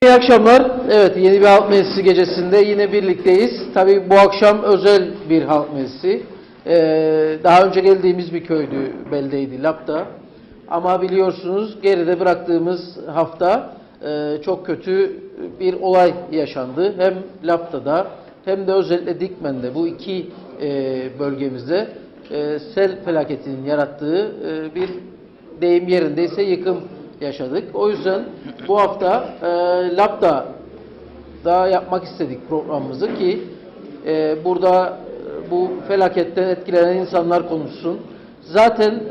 İyi akşamlar. Evet, yeni bir halk meclisi gecesinde yine birlikteyiz. Tabii bu akşam özel bir halk meclisi. Daha önce geldiğimiz bir köydü, beldeydi, Lapta. Ama biliyorsunuz geride bıraktığımız hafta çok kötü bir olay yaşandı. Hem Lapta'da hem de özellikle Dikmen'de, bu iki bölgemizde sel felaketinin yarattığı bir deyim yerindeyse yıkım yaşadık. O yüzden bu hafta Lapta'da yapmak istedik programımızı ki burada bu felaketten etkilenen insanlar konuşsun. Zaten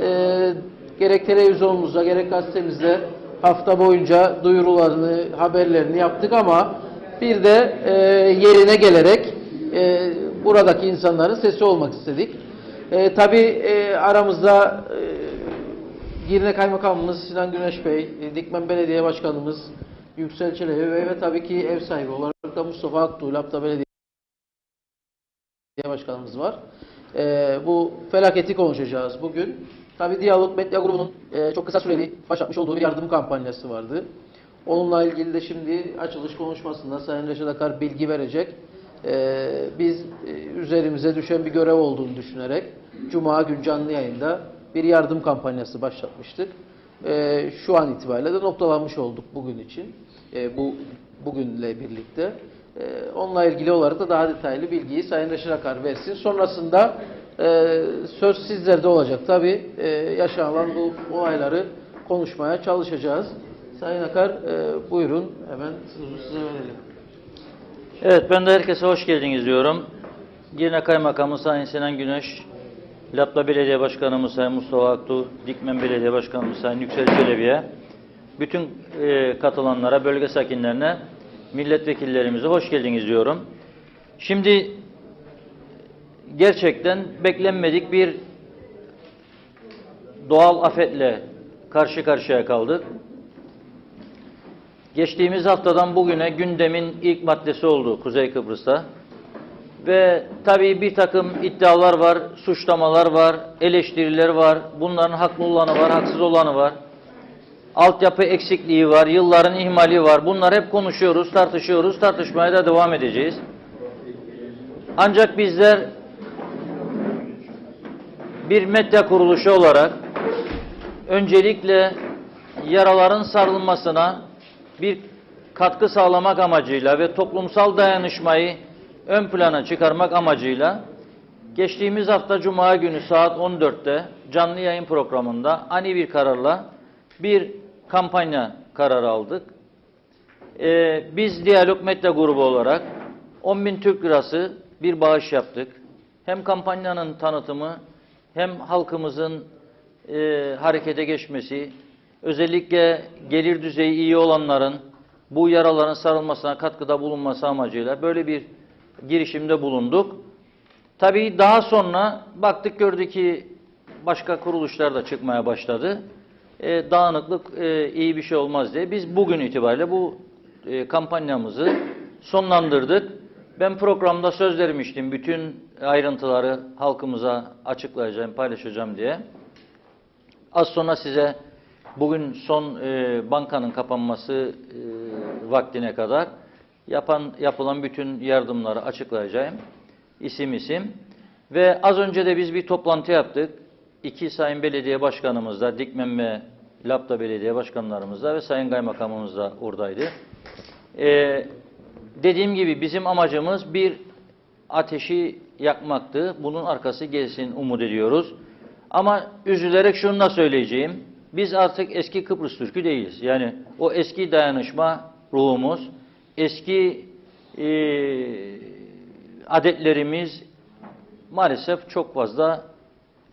gerek televizyonumuzda gerek gazetemizde hafta boyunca duyurularını, haberlerini yaptık ama bir de yerine gelerek buradaki insanların sesi olmak istedik. Tabii aramızda Girne Kaymakamımız Sinan Güneş Bey, Dikmen Belediye Başkanımız Yüksel Çelebi ve tabii ki ev sahibi olarak da Mustafa Aktuğ, Lapta Belediye Başkanımız var. Bu felaketi konuşacağız bugün. Tabii Diyalog Medya Grubu'nun çok kısa süreli başlatmış olduğu bir yardım kampanyası vardı. Onunla ilgili de şimdi açılış konuşmasında Sayın Reşat Akar bilgi verecek. Biz üzerimize düşen bir görev olduğunu düşünerek Cuma gün canlı yayında bir yardım kampanyası başlatmıştık. Şu an itibariyle de noktalanmış olduk bugün için. Bugünle birlikte. Onunla ilgili olarak da daha detaylı bilgiyi Sayın Reşat Akar versin. Sonrasında söz sizlerde olacak. Tabii yaşanan bu olayları konuşmaya çalışacağız. Sayın Akar buyurun, hemen sözü size verelim. Evet, ben de herkese hoş geldiniz diyorum. Girne Kaymakamı Sayın Sinan Güneş, Lapta Belediye Başkanımız Sayın Mustafa Aktuğ, Dikmen Belediye Başkanımız Sayın Yüksel Çelebi'ye, bütün katılanlara, bölge sakinlerine, milletvekillerimize hoş geldiniz diyorum. Şimdi gerçekten beklenmedik bir doğal afetle karşı karşıya kaldık. Geçtiğimiz haftadan bugüne gündemin ilk maddesi oldu Kuzey Kıbrıs'ta. Ve tabii bir takım iddialar var, suçlamalar var, eleştiriler var. Bunların haklı olanı var, haksız olanı var. Altyapı eksikliği var, yılların ihmali var. Bunlar hep konuşuyoruz, tartışıyoruz, tartışmaya da devam edeceğiz. Ancak bizler bir medya kuruluşu olarak öncelikle yaraların sarılmasına bir katkı sağlamak amacıyla ve toplumsal dayanışmayı ön plana çıkarmak amacıyla geçtiğimiz hafta Cuma günü saat 14'te canlı yayın programında ani bir kararla bir kampanya kararı aldık. Biz Diyalog Medya Grubu olarak 10.000 Türk Lirası bir bağış yaptık. Hem kampanyanın tanıtımı hem halkımızın harekete geçmesi, özellikle gelir düzeyi iyi olanların bu yaraların sarılmasına katkıda bulunması amacıyla böyle bir girişimde bulunduk. Tabii daha sonra baktık, gördük ki başka kuruluşlar da çıkmaya başladı. Dağınıklık iyi bir şey olmaz diye biz bugün itibariyle bu kampanyamızı sonlandırdık. Ben programda söz vermiştim, bütün ayrıntıları halkımıza açıklayacağım, paylaşacağım diye. Az sonra size bugün son bankanın kapanması vaktine kadar yapılan bütün yardımları açıklayacağım. İsim. Ve az önce de biz bir toplantı yaptık. İki Sayın Belediye Başkanımızla, Dikmen ve Lapta Belediye Başkanlarımızla ve Sayın Kaymakamımız da oradaydı. Dediğim gibi bizim amacımız bir ateşi yakmaktı. Bunun arkası gelsin umut ediyoruz. Ama üzülerek şunu da söyleyeceğim. Biz artık eski Kıbrıs Türk'ü değiliz. Yani o eski dayanışma ruhumuz, eski adetlerimiz maalesef çok fazla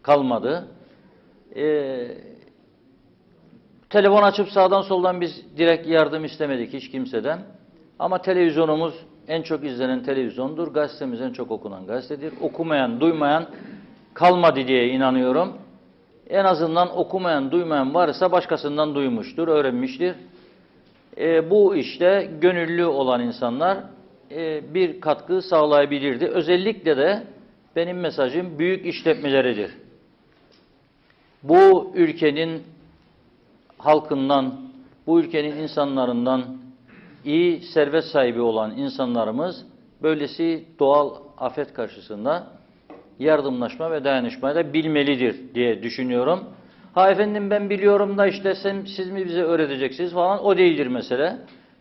kalmadı. Telefon açıp sağdan soldan biz direkt yardım istemedik hiç kimseden. Ama televizyonumuz en çok izlenen televizyondur. Gazetemiz en çok okunan gazetedir. Okumayan, duymayan kalmadı diye inanıyorum. En azından okumayan, duymayan varsa başkasından duymuştur, öğrenmiştir. Bu işte gönüllü olan insanlar bir katkı sağlayabilirdi. Özellikle de benim mesajım büyük işletmeleridir. Bu ülkenin halkından, bu ülkenin insanlarından iyi servet sahibi olan insanlarımız böylesi doğal afet karşısında yardımlaşma ve dayanışmayı da bilmelidir diye düşünüyorum. Ha efendim ben biliyorum da işte siz mi bize öğreteceksiniz falan, o değildir mesele.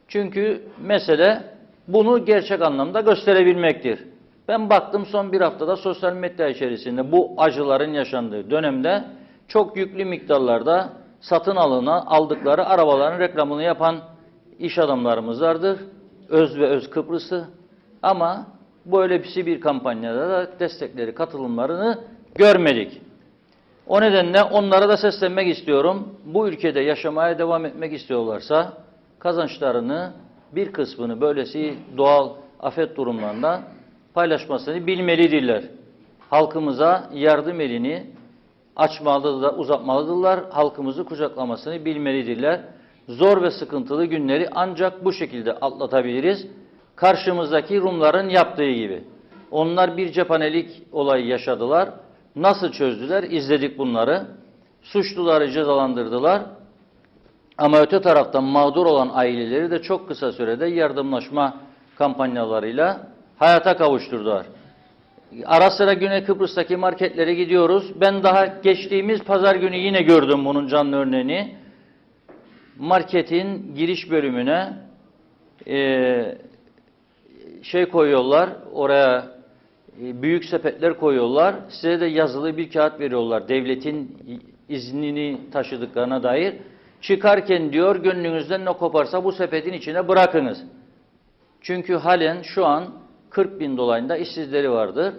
Çünkü mesele bunu gerçek anlamda gösterebilmektir. Ben baktım son bir haftada sosyal medya içerisinde bu acıların yaşandığı dönemde çok yüklü miktarlarda satın aldıkları arabaların reklamını yapan iş adamlarımız vardır. Öz ve öz Kıbrıslı. Ama böyle bir kampanyada da destekleri, katılımlarını görmedik. O nedenle onlara da seslenmek istiyorum. Bu ülkede yaşamaya devam etmek istiyorlarsa kazançlarını bir kısmını böylesi doğal afet durumlarında paylaşmasını bilmelidirler. Halkımıza yardım elini uzatmalıdırlar. Halkımızı kucaklamasını bilmelidirler. Zor ve sıkıntılı günleri ancak bu şekilde atlatabiliriz. Karşımızdaki Rumların yaptığı gibi. Onlar bir cephanelik olayı yaşadılar. Nasıl çözdüler? İzledik bunları. Suçluları cezalandırdılar. Ama öte taraftan mağdur olan aileleri de çok kısa sürede yardımlaşma kampanyalarıyla hayata kavuşturdular. Ara sıra Güney Kıbrıs'taki marketlere gidiyoruz. Ben daha geçtiğimiz pazar günü yine gördüm bunun canlı örneğini. Marketin giriş bölümüne koyuyorlar, oraya büyük sepetler koyuyorlar. Size de yazılı bir kağıt veriyorlar. Devletin iznini taşıdıklarına dair. Çıkarken diyor gönlünüzden ne koparsa bu sepetin içine bırakınız. Çünkü halen şu an 40 bin dolayında işsizleri vardır.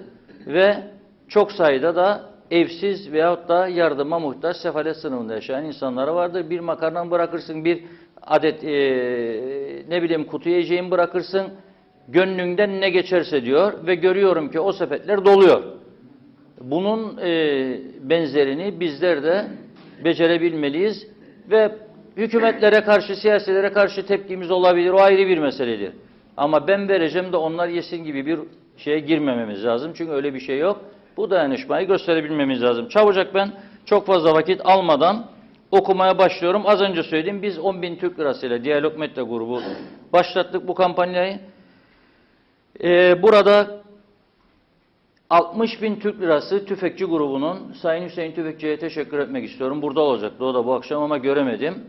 Ve çok sayıda da evsiz veyahut da yardıma muhtaç sefalet sınıfında yaşayan insanları vardır. Bir makarna bırakırsın, bir adet kutu yiyeceğini bırakırsın. Gönlünden ne geçerse diyor ve görüyorum ki o sepetler doluyor. Bunun benzerini bizler de becerebilmeliyiz ve hükümetlere karşı, siyasilere karşı tepkimiz olabilir, o ayrı bir meseledir. Ama ben vereceğim de onlar yesin gibi bir şeye girmememiz lazım. Çünkü öyle bir şey yok. Bu dayanışmayı gösterebilmemiz lazım. Çabucak ben çok fazla vakit almadan okumaya başlıyorum. Az önce söylediğim biz 10.000 Türk lirasıyla Diyalog Medya Grubu başlattık bu kampanyayı. Burada 60.000 Türk lirası Tüfekçi grubunun, Sayın Hüseyin Tüfekçi'ye teşekkür etmek istiyorum. Burada olacaktı o da bu akşam ama göremedim.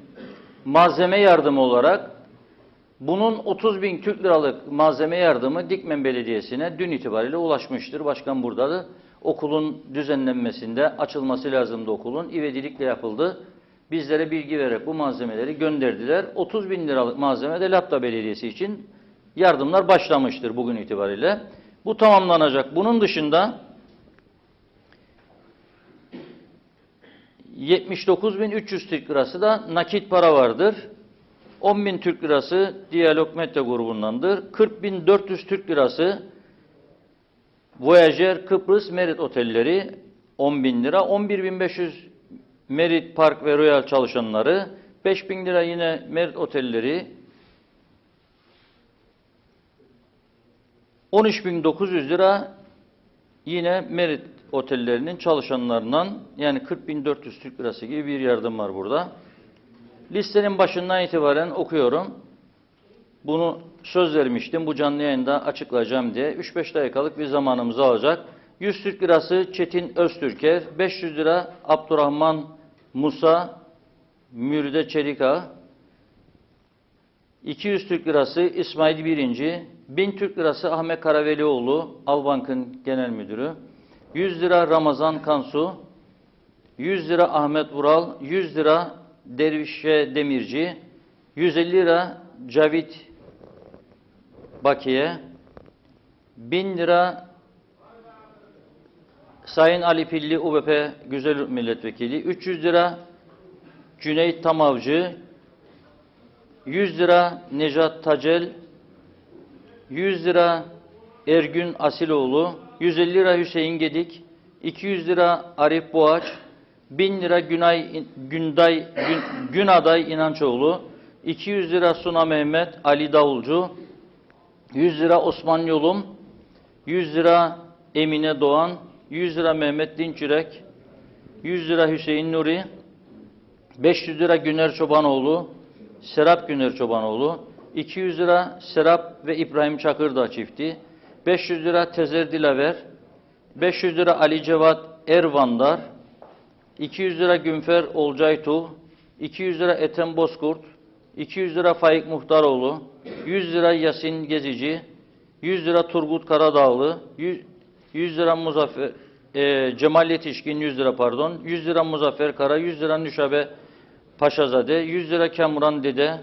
Malzeme yardımı olarak bunun 30.000 Türk liralık malzeme yardımı Dikmen Belediyesi'ne dün itibariyle ulaşmıştır. Başkan buradadır. Okulun düzenlenmesinde açılması lazımdı okulun. İvedilikle yapıldı. Bizlere bilgi vererek bu malzemeleri gönderdiler. 30.000 liralık malzeme de Lapta Belediyesi için yardımlar başlamıştır bugün itibariyle. Bu tamamlanacak. Bunun dışında 79.300 Türk lirası da nakit para vardır. 10.000 Türk lirası Diyalog Medya grubundandır. 40.400 Türk lirası Voyager Kıbrıs Merit Otelleri 10.000 lira. 11.500 Merit Park ve Royal çalışanları. 5.000 lira yine Merit Otelleri. 13.900 lira yine Merit Otellerinin çalışanlarından, yani 40.400 Türk lirası gibi bir yardım var burada. Listenin başından itibaren okuyorum. Bunu söz vermiştim. Bu canlı yayında açıklayacağım diye. 3-5 dakikalık bir zamanımızı alacak. 100 Türk lirası Çetin Öztürker. 500 lira Abdurrahman Musa Müride Çelika. 200 Türk lirası İsmail Birinci. 1000 Türk lirası Ahmet Karavelioğlu, Albank'ın genel müdürü. 100 lira Ramazan Kansu. 100 lira Ahmet Vural. 100 lira Dervişe Demirci. 150 lira Cavit Bakiye. 1000 lira Sayın Ali Pilli UBP Güzel Milletvekili. 300 lira Cüneyt Tamavcı. 100 lira Necat Tacel. 100 lira Ergün Asiloğlu. 150 lira Hüseyin Gedik. 200 lira Arif Boğaç. 1000 lira Günaday İnançoğlu. 200 lira Suna Mehmet Ali Davulcu. 100 lira Osman Yolum. 100 lira Emine Doğan. 100 lira Mehmet Dinçürek. 100 lira Hüseyin Nuri. 500 lira Güner Çobanoğlu. Serap Güner Çobanoğlu. 200 lira Serap ve İbrahim Çakırdağ çifti, 500 lira Tezer Dilaver, 500 lira Ali Cevat Ervandar, 200 lira Günfer Olcaytuğ, 200 lira Ethem Bozkurt, 200 lira Faik Muhtaroğlu, 100 lira Yasin Gezici, 100 lira Turgut Karadağlı, 100 lira Cemal Yetişkin 100 lira pardon, 100 lira Muzaffer Kara, 100 lira Nüşabe Paşazade, 100 lira Kamuran Dede,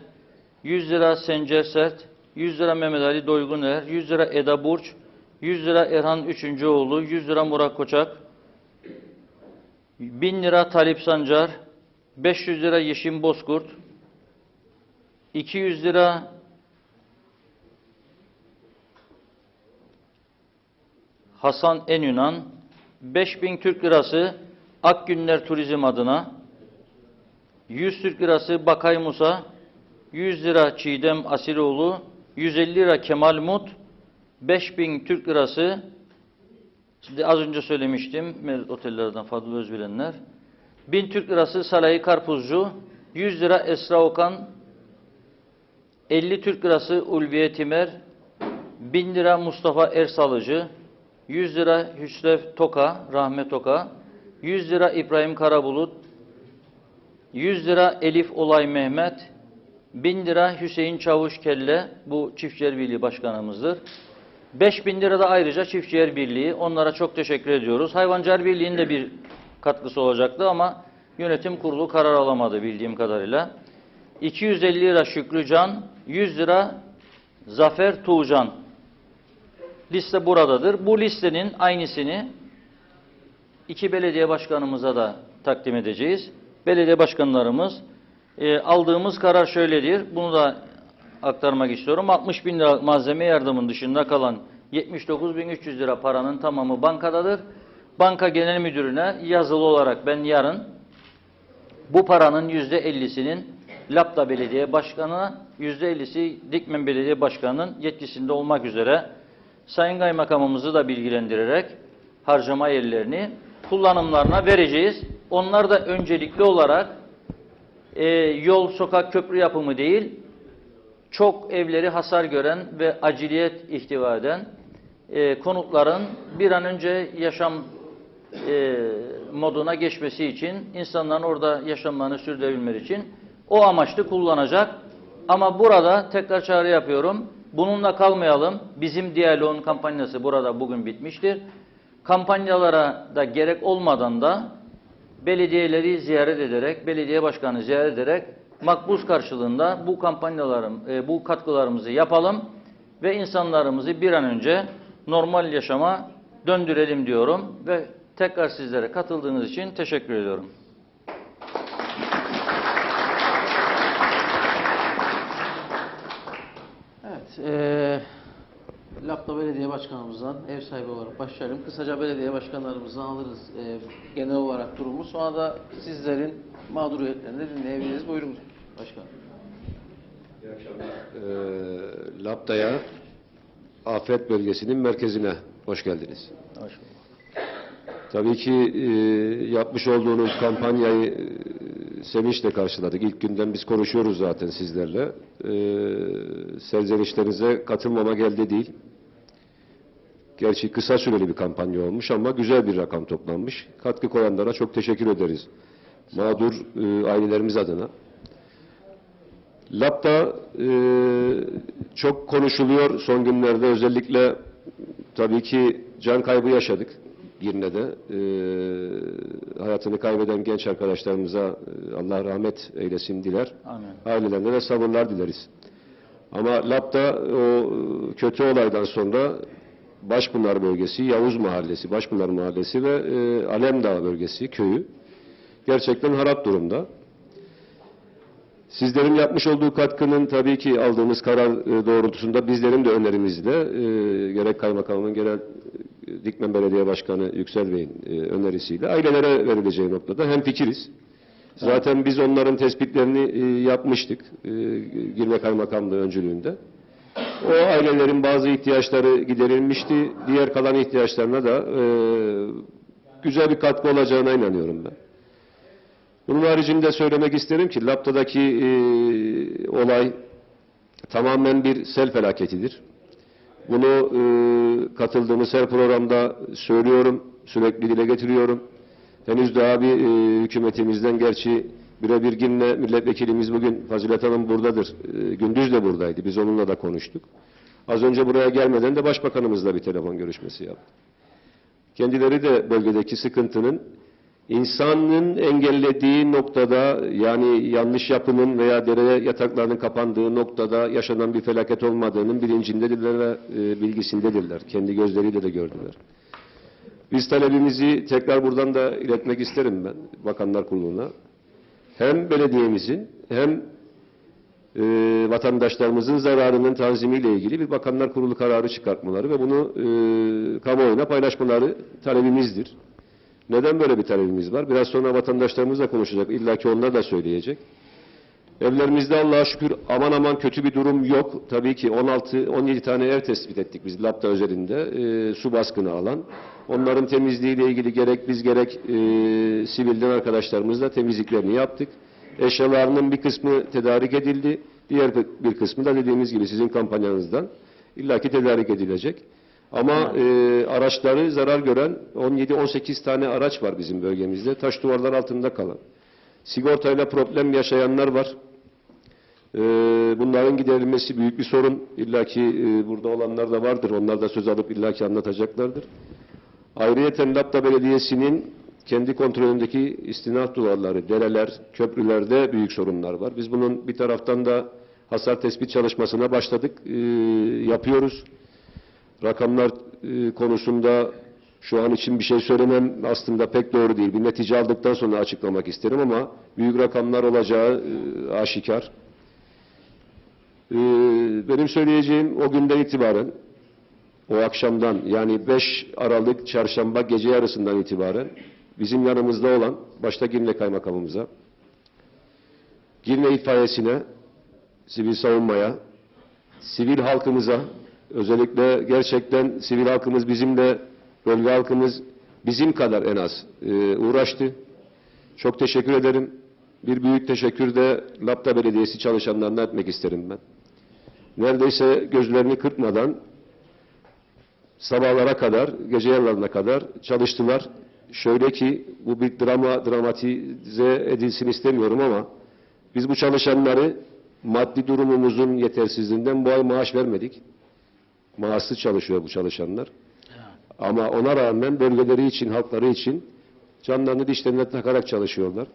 100 lira Sencer Sert, 100 lira Mehmet Ali Doyguner, 100 lira Eda Burç, 100 lira Erhan Üçüncüoğlu, 100 lira Murat Koçak, 1000 lira Talip Sancar, 500 lira Yeşim Bozkurt, 200 lira Hasan Enyunan, 5000 Türk Lirası Akgünler Turizm adına, 100 Türk Lirası Bakay Musa, 100 lira Çiğdem Asiroğlu, 150 lira Kemal Mut, 5000 Türk Lirası, şimdi az önce söylemiştim, Merit Oteller'den Fadıl Özbilenler, 1000 Türk Lirası Salahi Karpuzcu, 100 lira Esra Okan, 50 Türk Lirası Ulviye Timer, 1000 lira Mustafa Ersalıcı, 100 lira Hüsrev Toka, Rahmet Toka, 100 lira İbrahim Karabulut, 100 lira Elif Olay Mehmet, 1000 lira Hüseyin Çavuş Kelle, bu Çiftçiler Birliği Başkanımızdır. 5000 lira da ayrıca Çiftçiler Birliği, onlara çok teşekkür ediyoruz. Hayvancılar Birliği'nin de bir katkısı olacaktı ama yönetim kurulu karar alamadı bildiğim kadarıyla. 250 lira Şükrücan, 100 lira Zafer Tuğcan. Liste buradadır. Bu listenin aynısını iki belediye başkanımıza da takdim edeceğiz. Belediye başkanlarımız, aldığımız karar şöyledir. Bunu da aktarmak istiyorum. 60 bin lira malzeme yardımının dışında kalan 79.300 lira paranın tamamı bankadadır. Banka Genel Müdürüne yazılı olarak ben yarın bu paranın %50'sinin Lapta Belediye Başkanı'na, %50'si Dikmen Belediye Başkanı'nın yetkisinde olmak üzere Sayın Kaymakamımızı da bilgilendirerek harcama yerlerini kullanımlarına vereceğiz. Onlar da öncelikli olarak yol, sokak, köprü yapımı değil, çok evleri hasar gören ve aciliyet ihtiva eden konutların bir an önce yaşam moduna geçmesi için, insanların orada yaşamlarını sürdürebilmeleri için o amaçlı kullanacak. Ama burada tekrar çağrı yapıyorum. Bununla kalmayalım. Bizim diyaloğun kampanyası burada bugün bitmiştir. Kampanyalara da gerek olmadan da belediyeleri ziyaret ederek, belediye başkanı ziyaret ederek makbuz karşılığında bu bu katkılarımızı yapalım ve insanlarımızı bir an önce normal yaşama döndürelim diyorum ve tekrar sizlere katıldığınız için teşekkür ediyorum. Evet, Lapta Belediye Başkanımızdan ev sahibi olarak başlayalım. Kısaca belediye başkanlarımızdan alırız genel olarak durumu. Sonra da sizlerin mağduriyetlerini dinleyebiliriz. Buyurun başkanım. İyi akşamlar. Lapta'ya, afet bölgesinin merkezine hoş geldiniz. Hoş bulduk. Tabii ki yapmış olduğunuz kampanyayı sevinçle karşıladık. İlk günden biz konuşuyoruz zaten sizlerle. Serzenişlerinize katılmamak elde değil. Gerçi kısa süreli bir kampanya olmuş ama güzel bir rakam toplanmış. Katkı koyanlara çok teşekkür ederiz. Mağdur ailelerimiz adına. Lapta çok konuşuluyor son günlerde, özellikle tabii ki can kaybı yaşadık. Girne'de hayatını kaybeden genç arkadaşlarımıza Allah rahmet eylesin diler. Amin. Ailelerine de sabırlar dileriz. Ama Lapta o kötü olaydan sonra Başpınar bölgesi, Yavuz Mahallesi, Başpınar Mahallesi ve Alemdağ bölgesi, köyü gerçekten harap durumda. Sizlerin yapmış olduğu katkının tabii ki aldığımız karar doğrultusunda bizlerin de önerimizle gerek kaymakamın gerek Dikmen Belediye Başkanı Yüksel Bey'in önerisiyle ailelere verileceği noktada hemfikiriz. Zaten biz onların tespitlerini yapmıştık Girne Kaymakamlığı öncülüğünde. O ailelerin bazı ihtiyaçları giderilmişti. Diğer kalan ihtiyaçlarına da güzel bir katkı olacağına inanıyorum ben. Bunun haricinde söylemek isterim ki Lapta'daki olay tamamen bir sel felaketidir. Bunu katıldığımız her programda söylüyorum, sürekli dile getiriyorum. Henüz daha bir hükümetimizden, gerçi birebir yine milletvekilimiz bugün Fazilet Hanım buradadır. Gündüz de buradaydı. Biz onunla da konuştuk. Az önce buraya gelmeden de başbakanımızla bir telefon görüşmesi yaptık. Kendileri de bölgedeki sıkıntının insanın engellediği noktada, yani yanlış yapımın veya dere yataklarının kapandığı noktada yaşanan bir felaket olmadığının bilincindedirler ve bilgisindedirler. Kendi gözleriyle de gördüler. Biz talebimizi tekrar buradan da iletmek isterim ben Bakanlar Kurulu'na. Hem belediyemizin hem vatandaşlarımızın zararının tanzimiyle ilgili bir Bakanlar Kurulu kararı çıkartmaları ve bunu kamuoyuna paylaşmaları talebimizdir. Neden böyle bir talebimiz var? Biraz sonra vatandaşlarımızla konuşacak. İlla ki onlar da söyleyecek. Evlerimizde Allah'a şükür aman aman kötü bir durum yok. Tabii ki 16-17 tane ev tespit ettik biz Lapta özelinde. Su baskını alan. Onların temizliğiyle ilgili gerek biz gerek sivilden arkadaşlarımızla temizliklerini yaptık. Eşyalarının bir kısmı tedarik edildi. Diğer bir kısmı da dediğimiz gibi sizin kampanyanızdan illaki tedarik edilecek. Ama araçları zarar gören 17-18 tane araç var bizim bölgemizde. Taş duvarlar altında kalan. Sigortayla problem yaşayanlar var. Bunların giderilmesi büyük bir sorun. İlla ki burada olanlar da vardır. Onlar da söz alıp illa ki anlatacaklardır. Ayrıyeten Lapta Belediyesi'nin kendi kontrolündeki istinat duvarları, dereler, köprülerde büyük sorunlar var. Biz bunun bir taraftan da hasar tespit çalışmasına başladık, yapıyoruz. Rakamlar konusunda şu an için bir şey söylemem aslında pek doğru değil. Bir netice aldıktan sonra açıklamak isterim ama büyük rakamlar olacağı aşikar. Benim söyleyeceğim o günden itibaren, o akşamdan yani 5 Aralık Çarşamba gece yarısından itibaren bizim yanımızda olan başta Girne Kaymakamımıza, Girne itfaiyesine, sivil savunmaya, sivil halkımıza, özellikle gerçekten sivil halkımız bizimle, bölge halkımız bizim kadar en az uğraştı. Çok teşekkür ederim. Bir büyük teşekkür de Lapta Belediyesi çalışanlarına etmek isterim ben. Neredeyse gözlerini kırpmadan sabahlara kadar, gece yarılarına kadar çalıştılar. Şöyle ki bu bir dramatize edilsin istemiyorum ama biz bu çalışanları maddi durumumuzun yetersizliğinden bu ay maaş vermedik. Maaşsız çalışıyor bu çalışanlar. Ama ona rağmen bölgeleri için, halkları için canlarını dişlerine takarak çalışıyorlar.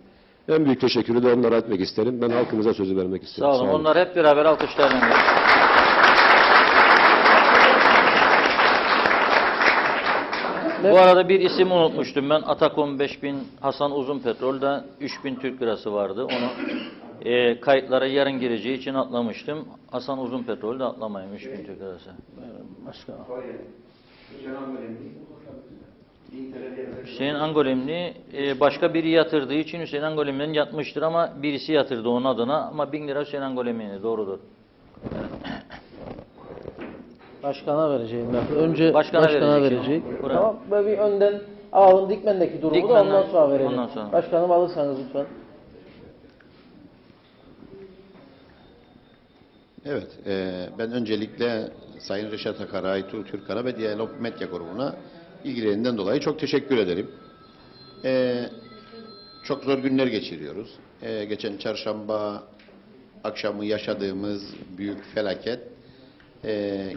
En büyük teşekkürü de onlara etmek isterim. Ben halkımıza sözü vermek isterim. Sağ olun. Onlar hep beraber alkışlarla. Bu arada bir isim unutmuştum ben. Atakom 5000, Hasan Uzun Petrol'da 3000 Türk lirası vardı. Onu kayıtlara yarın gireceği için atlamıştım. Hasan Uzun Petrol'de atlamayayım 3000 Türk lirası. Başka. Hüseyin Angolemli başka biri yatırdığı için Hüseyin Angolemli'nin yatmıştır ama birisi yatırdı onun adına ama 1000 lira Hüseyin Angolemli'nin doğrudur. Başkana vereceğim ben. Önce Başkana verecek. Buraya. Tamam. Böyle bir önden alalım Dikmen'deki durumu da ondan sonra verelim. Ondan sonra. Başkanım alırsanız lütfen. Evet, ben öncelikle Sayın Reşat Akar'a, Aytuğ Türkan'a ve Diyalog Medya grubuna ilgilerinden dolayı çok teşekkür ederim. Çok zor günler geçiriyoruz. Geçen çarşamba akşamı yaşadığımız büyük felaket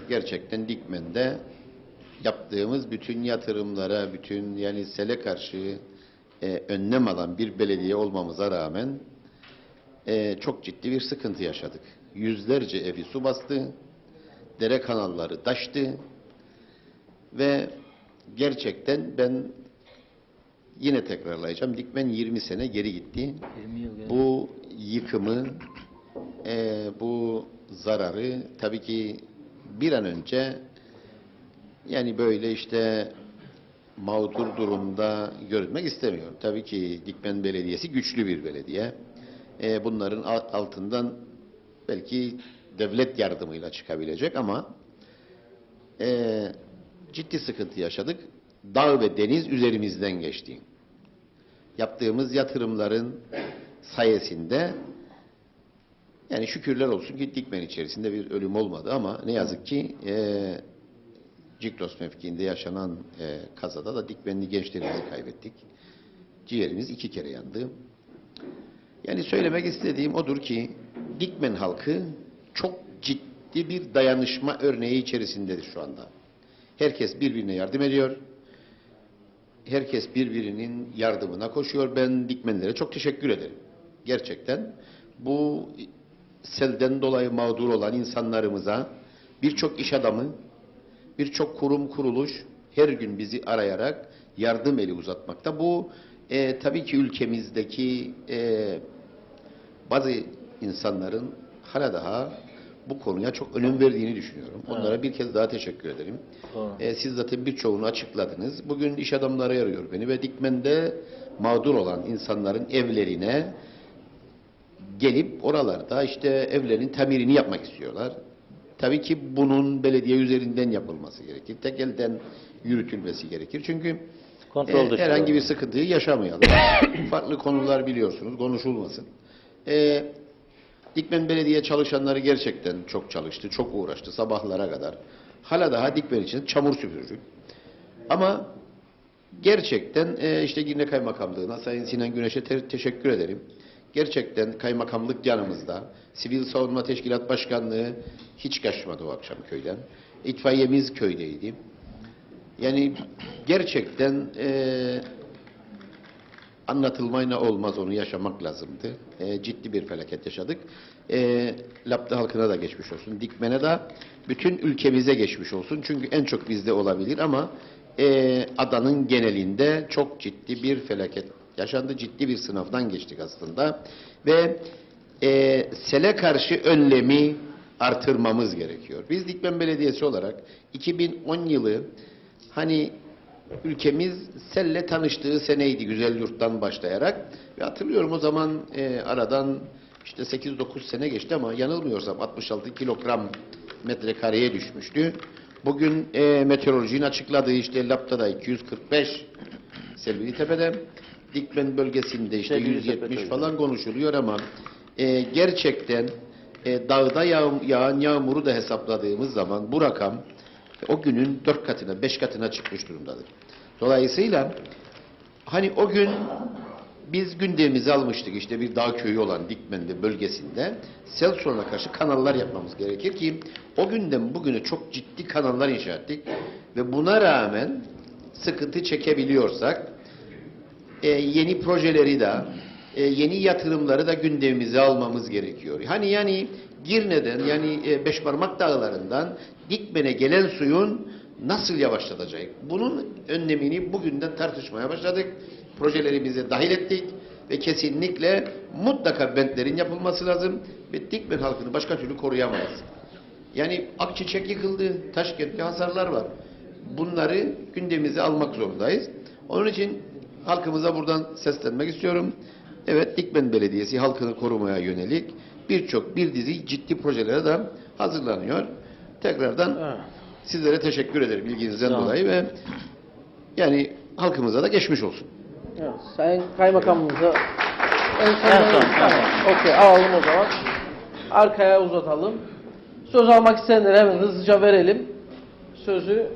gerçekten Dikmen'de yaptığımız bütün yatırımlara, bütün yani sele karşı önlem alan bir belediye olmamıza rağmen çok ciddi bir sıkıntı yaşadık. Yüzlerce evi su bastı, dere kanalları taştı ve gerçekten ben yine tekrarlayacağım. Dikmen 20 sene geri gitti. 20 yıl geri. Bu yıkımı, bu zararı tabii ki bir an önce yani böyle işte mağdur durumda görülmek istemiyor. Tabii ki Dikmen Belediyesi güçlü bir belediye. Bunların altından belki devlet yardımıyla çıkabilecek ama ciddi sıkıntı yaşadık. Dağ ve deniz üzerimizden geçti. Yaptığımız yatırımların sayesinde Yani şükürler olsun ki Dikmen içerisinde bir ölüm olmadı ama ne yazık ki Ciklos mevkiinde yaşanan kazada da Dikmenli gençlerimizi kaybettik. Ciğerimiz 2 kere yandı. Yani söylemek istediğim odur ki Dikmen halkı çok ciddi bir dayanışma örneği içerisindedir şu anda. Herkes birbirine yardım ediyor. Herkes birbirinin yardımına koşuyor. Ben Dikmenlilere çok teşekkür ederim. Gerçekten bu selden dolayı mağdur olan insanlarımıza birçok iş adamı, birçok kurum kuruluş her gün bizi arayarak yardım eli uzatmakta. Bu tabii ki ülkemizdeki bazı insanların hala daha bu konuya çok önem verdiğini düşünüyorum. Onlara bir kez daha teşekkür ederim. Siz zaten birçoğunu açıkladınız. Bugün iş adamları arıyor beni ve Dikmen'de mağdur olan insanların evlerine gelip oralarda işte evlerin tamirini yapmak istiyorlar. Tabii ki bunun belediye üzerinden yapılması gerekir. Tek elden yürütülmesi gerekir. Çünkü Kontrol dışı herhangi bir olmalı. sıkıntıyı yaşamayalım. Farklı konular biliyorsunuz, konuşulmasın. Dikmen Belediye çalışanları gerçekten çok çalıştı, çok uğraştı sabahlara kadar. Hala daha Dikmen için çamur süpürücü. Ama gerçekten işte Girne Kaymakamlığı'na, Sayın Sinan Güneş'e teşekkür ederim. Gerçekten kaymakamlık yanımızda. Sivil Savunma Teşkilat Başkanlığı hiç kaçmadı o akşam köyden. İtfaiyemiz köydeydi. Yani gerçekten anlatılmayla olmaz, onu yaşamak lazımdı. Ciddi bir felaket yaşadık. Lapta halkına da geçmiş olsun. Dikmen'e de bütün ülkemize geçmiş olsun. Çünkü en çok bizde olabilir ama adanın genelinde çok ciddi bir felaket yaşandı. Ciddi bir sınavdan geçtik aslında. Ve sele karşı önlemi artırmamız gerekiyor. Biz Dikmen Belediyesi olarak 2010 yılı hani ülkemiz selle tanıştığı seneydi, Güzelyurt'tan başlayarak. Ve hatırlıyorum o zaman aradan işte 8-9 sene geçti ama yanılmıyorsam 66 kilogram metrekareye düşmüştü. Bugün meteorolojinin açıkladığı işte Lapta'da 245 Selvilitepe'de, Dikmen bölgesinde işte 170 falan konuşuluyor ama gerçekten dağda yağan yağmuru da hesapladığımız zaman bu rakam o günün 4 katına, 5 katına çıkmış durumdadır. Dolayısıyla hani o gün biz gündemimizi almıştık işte bir dağ köyü olan Dikmen'de bölgesinde sel sorununa karşı kanallar yapmamız gerekir ki o günden bugüne çok ciddi kanallar inşa ettik ve buna rağmen sıkıntı çekebiliyorsak yeni projeleri de yeni yatırımları da gündemimize almamız gerekiyor. Hani yani Girne'den yani Beşparmak Dağları'ndan Dikmen'e gelen suyun nasıl yavaşlatacak? Bunun önlemini bugünden tartışmaya başladık. Projelerimize dahil ettik ve kesinlikle mutlaka bentlerin yapılması lazım ve Dikmen halkını başka türlü koruyamayız. Yani Akçiçek yıkıldı, Taşkent'te hasarlar var. Bunları gündemimize almak zorundayız. Onun için halkımıza buradan seslenmek istiyorum. Evet, Dikmen Belediyesi halkını korumaya yönelik bir dizi ciddi projelere de hazırlanıyor. Tekrardan sizlere teşekkür ederim bilginizden dolayı ve yani halkımıza da geçmiş olsun. Evet, Sayın Kaymakamımıza en son. Tamam. Okey, alalım o zaman. Arkaya uzatalım. Söz almak isteyenlere hemen hızlıca verelim. Sözü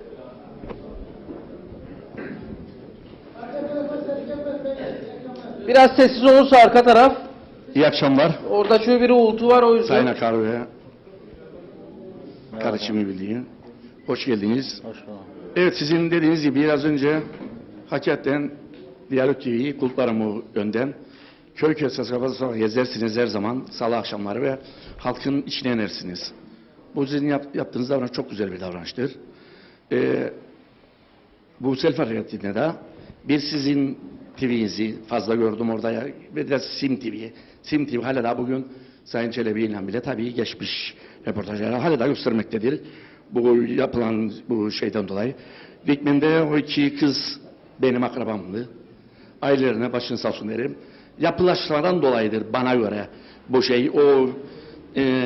biraz sessiz olursa arka taraf. İyi akşamlar. Orada şöyle bir uğultu var o yüzden. Sayın Akar ve kardeşimi bildiğin. Hoş geldiniz. Hoş bulduk. Evet, sizin dediğiniz gibi biraz önce hakikaten Diyalog TV'yi kulplarım o yönden. Köy köy sokakta gezersiniz her zaman salı akşamları ve halkın içine inersiniz. Bu sizin yaptığınız davranış çok güzel bir davranıştır. Bu self hareketinde de bir sizin TV'nizi fazla gördüm orada ya, ve de Sim TV'yi. Sim TV hala da bugün Sayın Çelebi ile bile tabii geçmiş röportajları hala da göstermektedir. Bu yapılan bu şeyden dolayı. Dikmen'de o iki kız benim akrabamdı. Ailelerine başını sağ olsun derim. Yapılaşmadan dolayıdır bana göre bu şey. O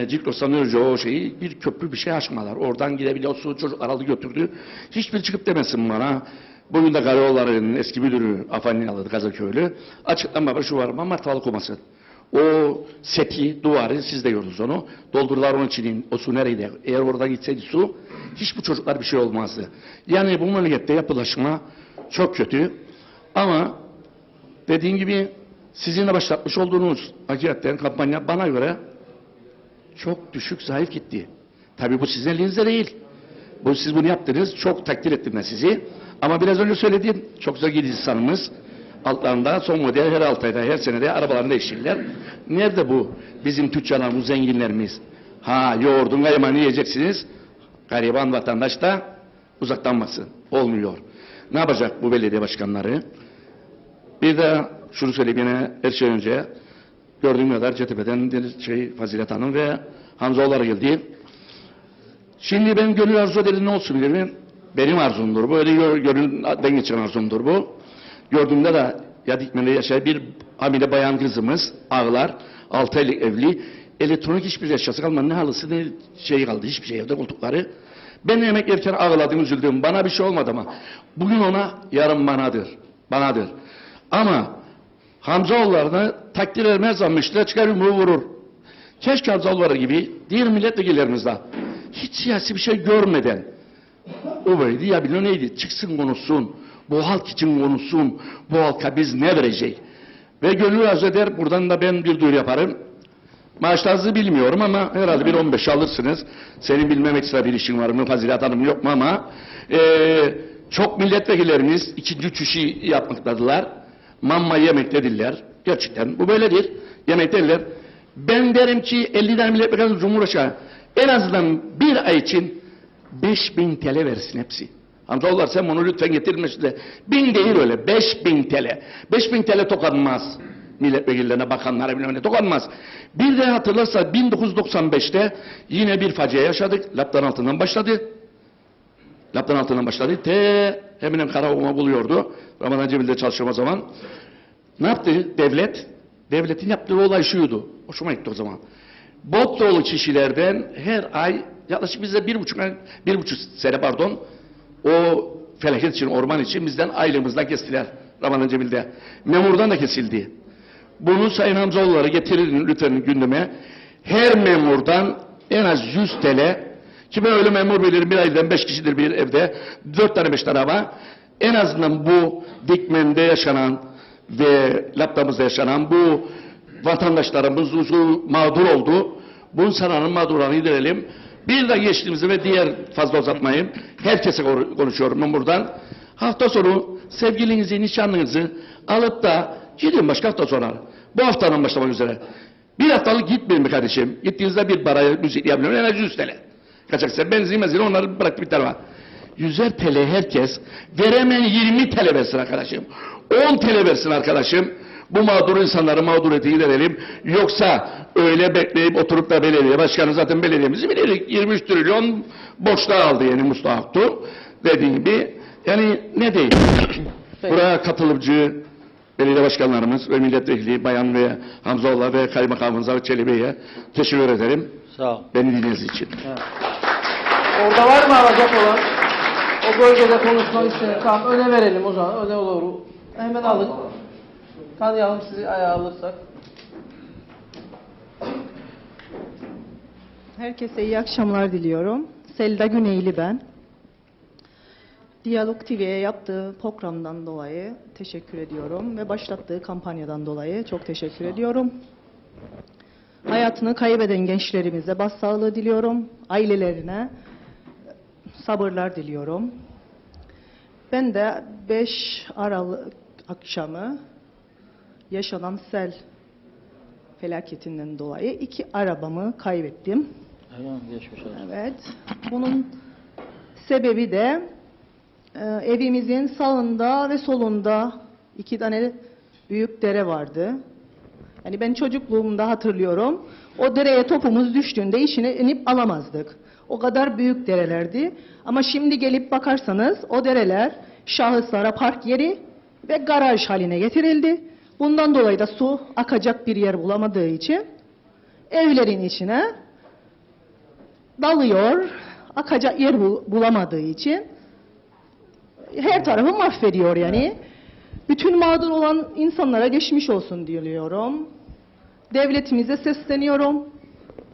Ciklos'tan önce o şeyi bir köprü bir şey açmalar. Oradan gidebiliyorsun, çocuklar aldı götürdü. Hiçbir çıkıp demesin bana. Bugün de Karayolları'nın eski müdürü Afanyalı Kazaköy'lü açıklama var, şu var ama Martalı Koması. O seti, duvarı, siz de gördünüz onu. Doldurdular onun için, o su nereydi? Eğer oradan gitseydi su, hiç bu çocuklar bir şey olmazdı. Yani bu memlekette yapılaşma çok kötü. Ama dediğim gibi sizin de başlatmış olduğunuz hakikaten kampanya bana göre çok düşük, zayıf gitti. Tabii bu sizin elinizde değil. Siz bunu yaptınız, çok takdir ettim ben sizi. Ama biraz önce söylediğim çok zengin insanımız altlarında son model her 6 ayda, her senede arabalarını değiştirirler. Nerede bu bizim tüccarlarımız, zenginlerimiz? Ha, yoğurdun kaymanı yiyeceksiniz. Gariban vatandaş da uzaktan baksın. Olmuyor. Ne yapacak bu belediye başkanları? Bir de şunu söyleyeyim yine her şey önce. Gördüğüm kadar CTP'den Fazilet Hanım ve Hamzaoğulları geldi. Şimdi ben gönül arzu ederim ne olsun bilir miyim? Benim arzumdur bu. Öyle gönülden geçen arzumdur bu. Gördüğümde de ya Dikmen'de yaşayan bir hamile bayan kızımız ağlar. 6 aylık evli. Elektronik hiçbir eşyası kalmadı. Ne halısı ne şey kaldı. Hiçbir şey evde koltukları. Ben yemek yerken ağladım, üzüldüm. Bana bir şey olmadı ama. Bugün ona, yarın banadır. Banadır. Ama Hamzaoğullarını takdir etmez anmışlar. Çıkar yumruğu vurur. Keşke Hamzaoğulları gibi diğer milletvekillerimiz de hiç siyasi bir şey görmeden o böyleydi ya biliyor neydi? Çıksın konuşsun. Bu halk için konuşsun. Bu halka biz ne verecek? Ve gönül arzu eder. Buradan da ben bir duyuru yaparım. Maaşlarınızı bilmiyorum ama herhalde bir 15 alırsınız. Senin bilmem ekstra bir işin var mı? Fazilet Hanım yok mu ama çok milletvekillerimiz ikinci çüşü yapmaktadılar. Mamma yemektediler. Gerçekten bu böyledir. Yemektediler. Ben derim ki 50 tane milletvekili Cumhurbaşkanı en azından bir ay için 5.000 TL versin hepsi. Hamzaoğullar sen bunu lütfen getirmesin de. 1000 değil öyle. 5.000 TL. 5.000 TL tokanmaz. Milletvekillerine, bakanlara bilmem ne tokanmaz. Bir de hatırlarsa 1995'te yine bir facia yaşadık. Laptan altından başladı. Laptan altından başladı. Hemen Karaokuma buluyordu. Ramazan Cemil'de çalışıyorum o zaman. Ne yaptı devlet? Devletin yaptığı olay şuydu. Hoşuma gitti o zaman. Bot dolu kişilerden her ay yaklaşık bize bir buçuk sene o felaket için, orman için bizden aylığımızdan kestiler. Ramazan Cemil'de. Memurdan da kesildi. Bunu Sayın Hamzaoğulları getirin lütfen gündeme. Her memurdan en az 100 TL ki ben öyle memur bilirim bir aileden 5 kişidir bir evde 4 tane 5 tane ama en azından bu Dikmen'de yaşanan ve Laptamızda yaşanan bu vatandaşlarımız mağdur oldu. Bu insanların mağdurlarını giderelim. Bir de geçtiğimizi ve diğer fazla uzatmayayım. Herkese konuşuyorum ben buradan. Hafta sonu sevgilinizi, nişanlınızı alıp da gidin başka hafta sonra. Bu haftanın başlamak üzere. Bir haftalık gitmeyin mi kardeşim? Gittiğinizde bir baraya müzik yapmıyorum. En az 100 TL. Kaçaksa benzin mezini onları bırak bir tarafa. 100'er TL herkes. Veremeyen 20 TL versin arkadaşım. 10 TL versin arkadaşım. Bu mağdur insanları mağduriyeti giderelim. Yoksa öyle bekleyip oturup da belediye başkanı zaten belediyemizi bilirdik. 23 trilyon borçlar aldı yani Mustafa dediğim gibi. Yani ne diyeyim? Buraya katılımcı belediye başkanlarımız ve milletvekili Bayan ve Hamzaoğulları ve Kaymakamımıza ve Çelebi'ye teşekkür ederim. Sağ ol. Beni dinlediğiniz için. Evet. Orada var mı alacak olan? O bölgede konuşmak isteyen. Tamam öne verelim o zaman. Öne olur. Hemen alın. Tanıyalım sizi ayağa alırsak. Herkese iyi akşamlar diliyorum. Selda Güneyli ben. Diyalog TV'ye yaptığı programdan dolayı teşekkür ediyorum ve başlattığı kampanyadan dolayı çok teşekkür ediyorum. Hayatını kaybeden gençlerimize başsağlığı diliyorum. Ailelerine sabırlar diliyorum. Ben de 5 Aralık akşamı yaşanan sel felaketinden dolayı 2 arabamı kaybettim. Geçmiş olsun. Evet. Bunun sebebi de evimizin sağında ve solunda 2 tane büyük dere vardı. Yani ben çocukluğumda hatırlıyorum. O dereye topumuz düştüğünde içine inip alamazdık. O kadar büyük derelerdi. Ama şimdi gelip bakarsanız o dereler şahıslara park yeri ve garaj haline getirildi. Bundan dolayı da su akacak bir yer bulamadığı için evlerin içine dalıyor, akacak yer bulamadığı için her tarafı mahvediyor yani. Bütün mağdur olan insanlara geçmiş olsun diliyorum. devletimize sesleniyorum.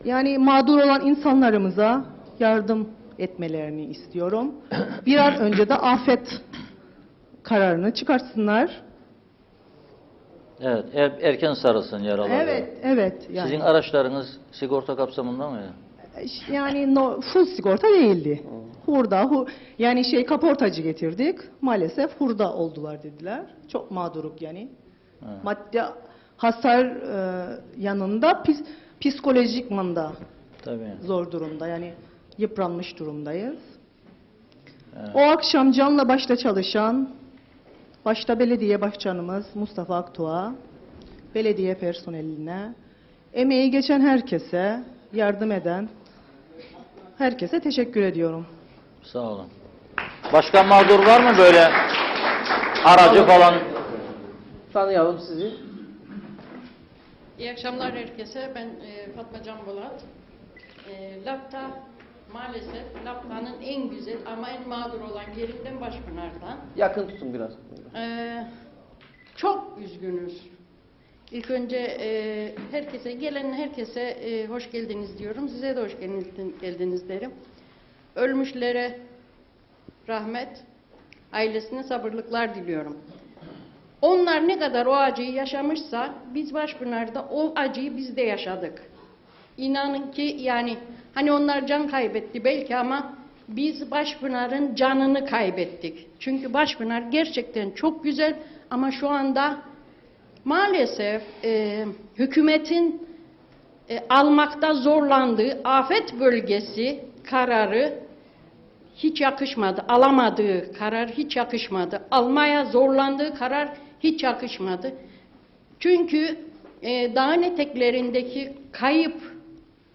Yani mağdur olan insanlarımıza yardım etmelerini istiyorum. Bir an önce de afet kararını çıkarsınlar. Evet, erken sarılsın yaraları. Evet. Yani. Sizin araçlarınız sigorta kapsamında mı? Yani full sigorta değildi. Yani kaportacı getirdik. Maalesef hurda oldular dediler. Çok mağduruk yani. Evet. Maddi hasar yanında psikolojik manda Tabii. zor durumda. Yani yıpranmış durumdayız. Evet. O akşam canla başla çalışan başta belediye başkanımız Mustafa Aktuğ'a, belediye personeline, emeği geçen herkese, yardım eden herkese teşekkür ediyorum. Sağ olun. Başka mağdur var mı böyle aracı falan? Tanıyalım sizi. İyi akşamlar herkese. Ben Fatma Can Bolat. Lapta maalesef Lapta'nın en güzel ama en mağdur olan yerinden Başpınar'dan. Yakın tutun biraz. Çok üzgünüz. İlk önce gelen herkese hoş geldiniz diyorum. Size de hoş geldiniz derim. Ölmüşlere rahmet, ailesine sabırlıklar diliyorum. Onlar ne kadar o acıyı yaşamışsa biz Başpınar'da o acıyı biz de yaşadık. İnanın ki yani hani onlar can kaybetti belki ama biz Başpınar'ın canını kaybettik. Çünkü Başpınar gerçekten çok güzel ama şu anda maalesef hükümetin almakta zorlandığı afet bölgesi kararı hiç yakışmadı. Alamadığı karar hiç yakışmadı. Almaya zorlandığı karar hiç yakışmadı. Çünkü dağın eteklerindeki kayıp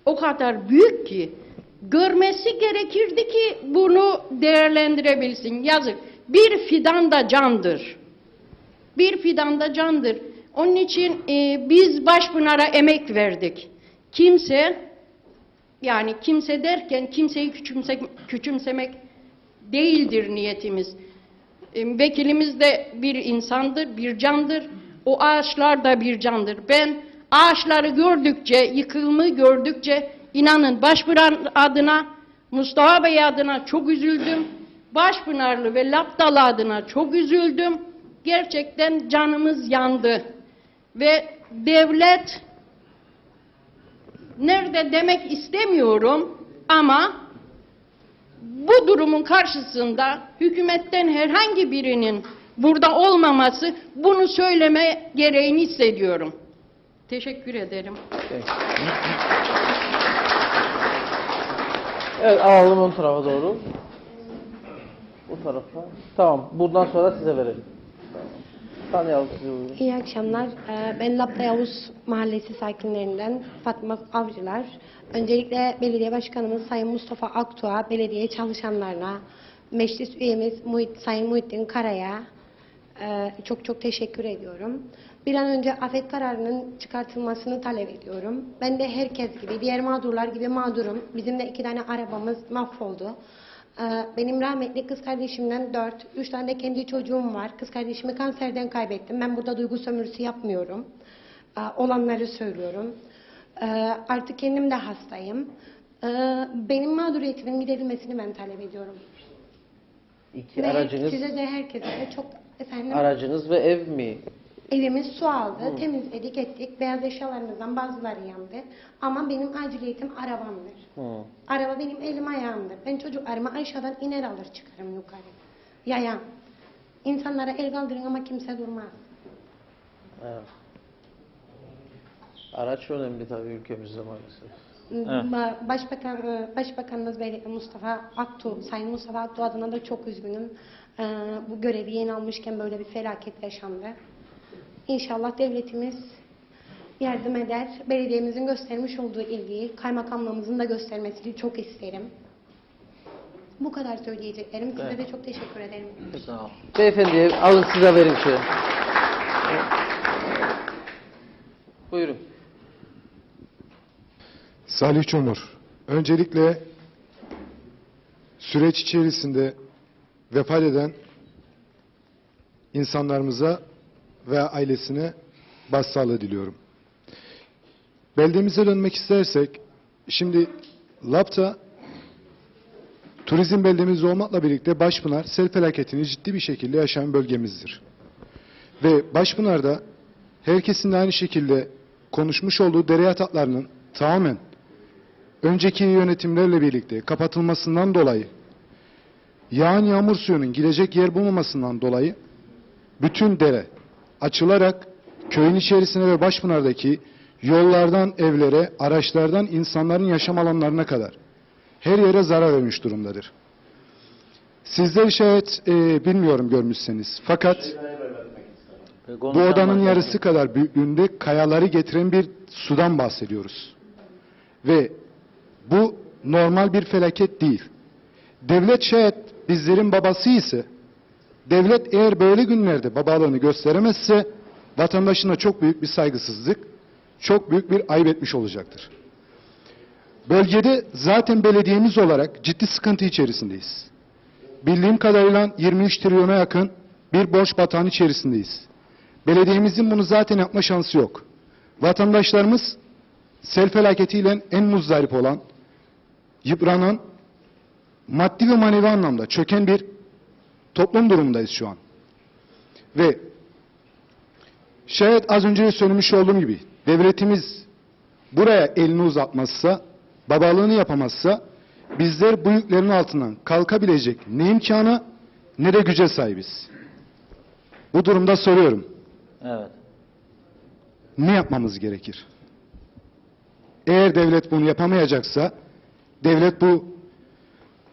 o kadar büyük ki görmesi gerekirdi ki bunu değerlendirebilsin. Yazık. Bir fidan da candır. Bir fidan da candır. Onun için biz Başpınar'a emek verdik. Kimse derken kimseyi küçümsemek değildir niyetimiz. Vekilimiz de bir insandır, bir candır. O ağaçlar da bir candır. Ben ağaçları gördükçe, yıkılımı gördükçe inanın Başpınar adına, Mustafa Bey adına çok üzüldüm. Başpınarlı ve Laptalı adına çok üzüldüm. Gerçekten canımız yandı. Ve devlet nerede demek istemiyorum ama bu durumun karşısında hükümetten herhangi birinin burada olmaması bunu söyleme gereğini hissediyorum. Teşekkür ederim. Evet, alalım ön tarafa doğru. Bu tarafa. Tamam, buradan sonra size verelim. Tamam. Tanıyalım sizi. Buyurun. İyi akşamlar. Ben Lapta Yavuz Mahallesi sakinlerinden Fatma Avcılar. Öncelikle belediye başkanımız Sayın Mustafa Aktuğ'a, belediye çalışanlarına, meclis üyemiz Sayın Muhittin Kara'ya çok teşekkür ediyorum. Bir an önce afet kararının çıkartılmasını talep ediyorum. Ben de herkes gibi, diğer mağdurlar gibi mağdurum. Bizim de 2 tane arabamız mahvoldu. Benim rahmetli kız kardeşimden 3 tane de kendi çocuğum var. Kız kardeşimi kanserden kaybettim. Ben burada duygu sömürüsü yapmıyorum. Olanları söylüyorum. Artık kendim de hastayım. Benim mağduriyetimin giderilmesini ben talep ediyorum. İki aracınız, Size de herkese de çok efendim. aracınız ve ev mi? Evimiz su aldı, temizledik ettik. Beyaz eşyalarımızdan bazıları yandı. Ama benim aciliyetim arabamdır. Araba benim elim ayağımdır. Ben çocuklarımı aşağıdan iner alır çıkarım yukarı. Yayan. İnsanlara el kaldırın ama kimse durmaz. Evet. Araç önemli tabii ülkemizde maalesef. Başbakanımız Mustafa Aktuğ, Sayın Mustafa Aktuğ adına da çok üzgünüm. Bu görevi yeni almışken böyle bir felaket yaşandı. İnşallah devletimiz yardım eder. Belediyemizin göstermiş olduğu ilgiyi, kaymakamlığımızın da göstermesini çok isterim. Bu kadar söyleyeceklerim. Size Evet. de çok teşekkür ederim. Sağ ol. Beyefendi alın size verin şöyle. Buyurun. Salih Çomur, öncelikle süreç içerisinde vefat eden insanlarımıza ve ailesine başsağlığı diliyorum. beldemize dönmek istersek, şimdi Lapta turizm beldemiz olmakla birlikte Başpınar sel felaketini ciddi bir şekilde yaşayan bölgemizdir. Ve Başpınar'da herkesin de aynı şekilde konuşmuş olduğu dere yataklarının tamamen önceki yönetimlerle birlikte kapatılmasından dolayı, yağan yağmur suyunun gidecek yer bulmamasından dolayı bütün dere açılarak köyün içerisine ve Başpınar'daki yollardan evlere, araçlardan insanların yaşam alanlarına kadar her yere zarar vermiş durumdadır. Sizler şayet bilmiyorum görmüşseniz, fakat bu odanın yarısı kadar büyüklüğünde kayaları getiren bir sudan bahsediyoruz. Ve bu normal bir felaket değil. Devlet şayet bizlerin babası ise, devlet eğer böyle günlerde babalığını gösteremezse, vatandaşına çok büyük bir saygısızlık, çok büyük bir ayıp etmiş olacaktır. Bölgede zaten belediyemiz olarak ciddi sıkıntı içerisindeyiz. Bildiğim kadarıyla 23 trilyona yakın bir borç batağının içerisindeyiz. Belediyemizin bunu zaten yapma şansı yok. Vatandaşlarımız sel felaketiyle en muzdarip olan, yıpranan, maddi ve manevi anlamda çöken bir toplum durumundayız şu an. Ve şayet az önce de söylemiş olduğum gibi devletimiz buraya elini uzatmazsa, babalığını yapamazsa, bizler bu yüklerin altından kalkabilecek ne imkana ne de güce sahibiz. Bu durumda soruyorum. Evet. Ne yapmamız gerekir? Eğer devlet bunu yapamayacaksa, devlet bu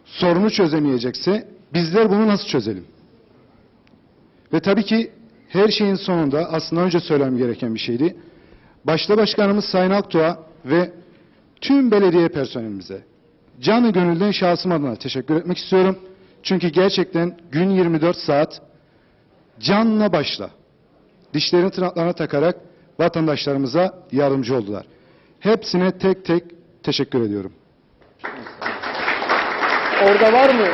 sorunu çözemeyecekse, bizler bunu nasıl çözelim? Ve tabii ki her şeyin sonunda aslında önce söylemem gereken bir şeydi. Başta Başkanımız Sayın Akdoğa ve tüm belediye personelimize canı gönülden şahsım adına teşekkür etmek istiyorum. Çünkü gerçekten gün 24 saat canla başla dişlerini tırnaklarına takarak vatandaşlarımıza yardımcı oldular. Hepsine tek tek teşekkür ediyorum. Orada var mı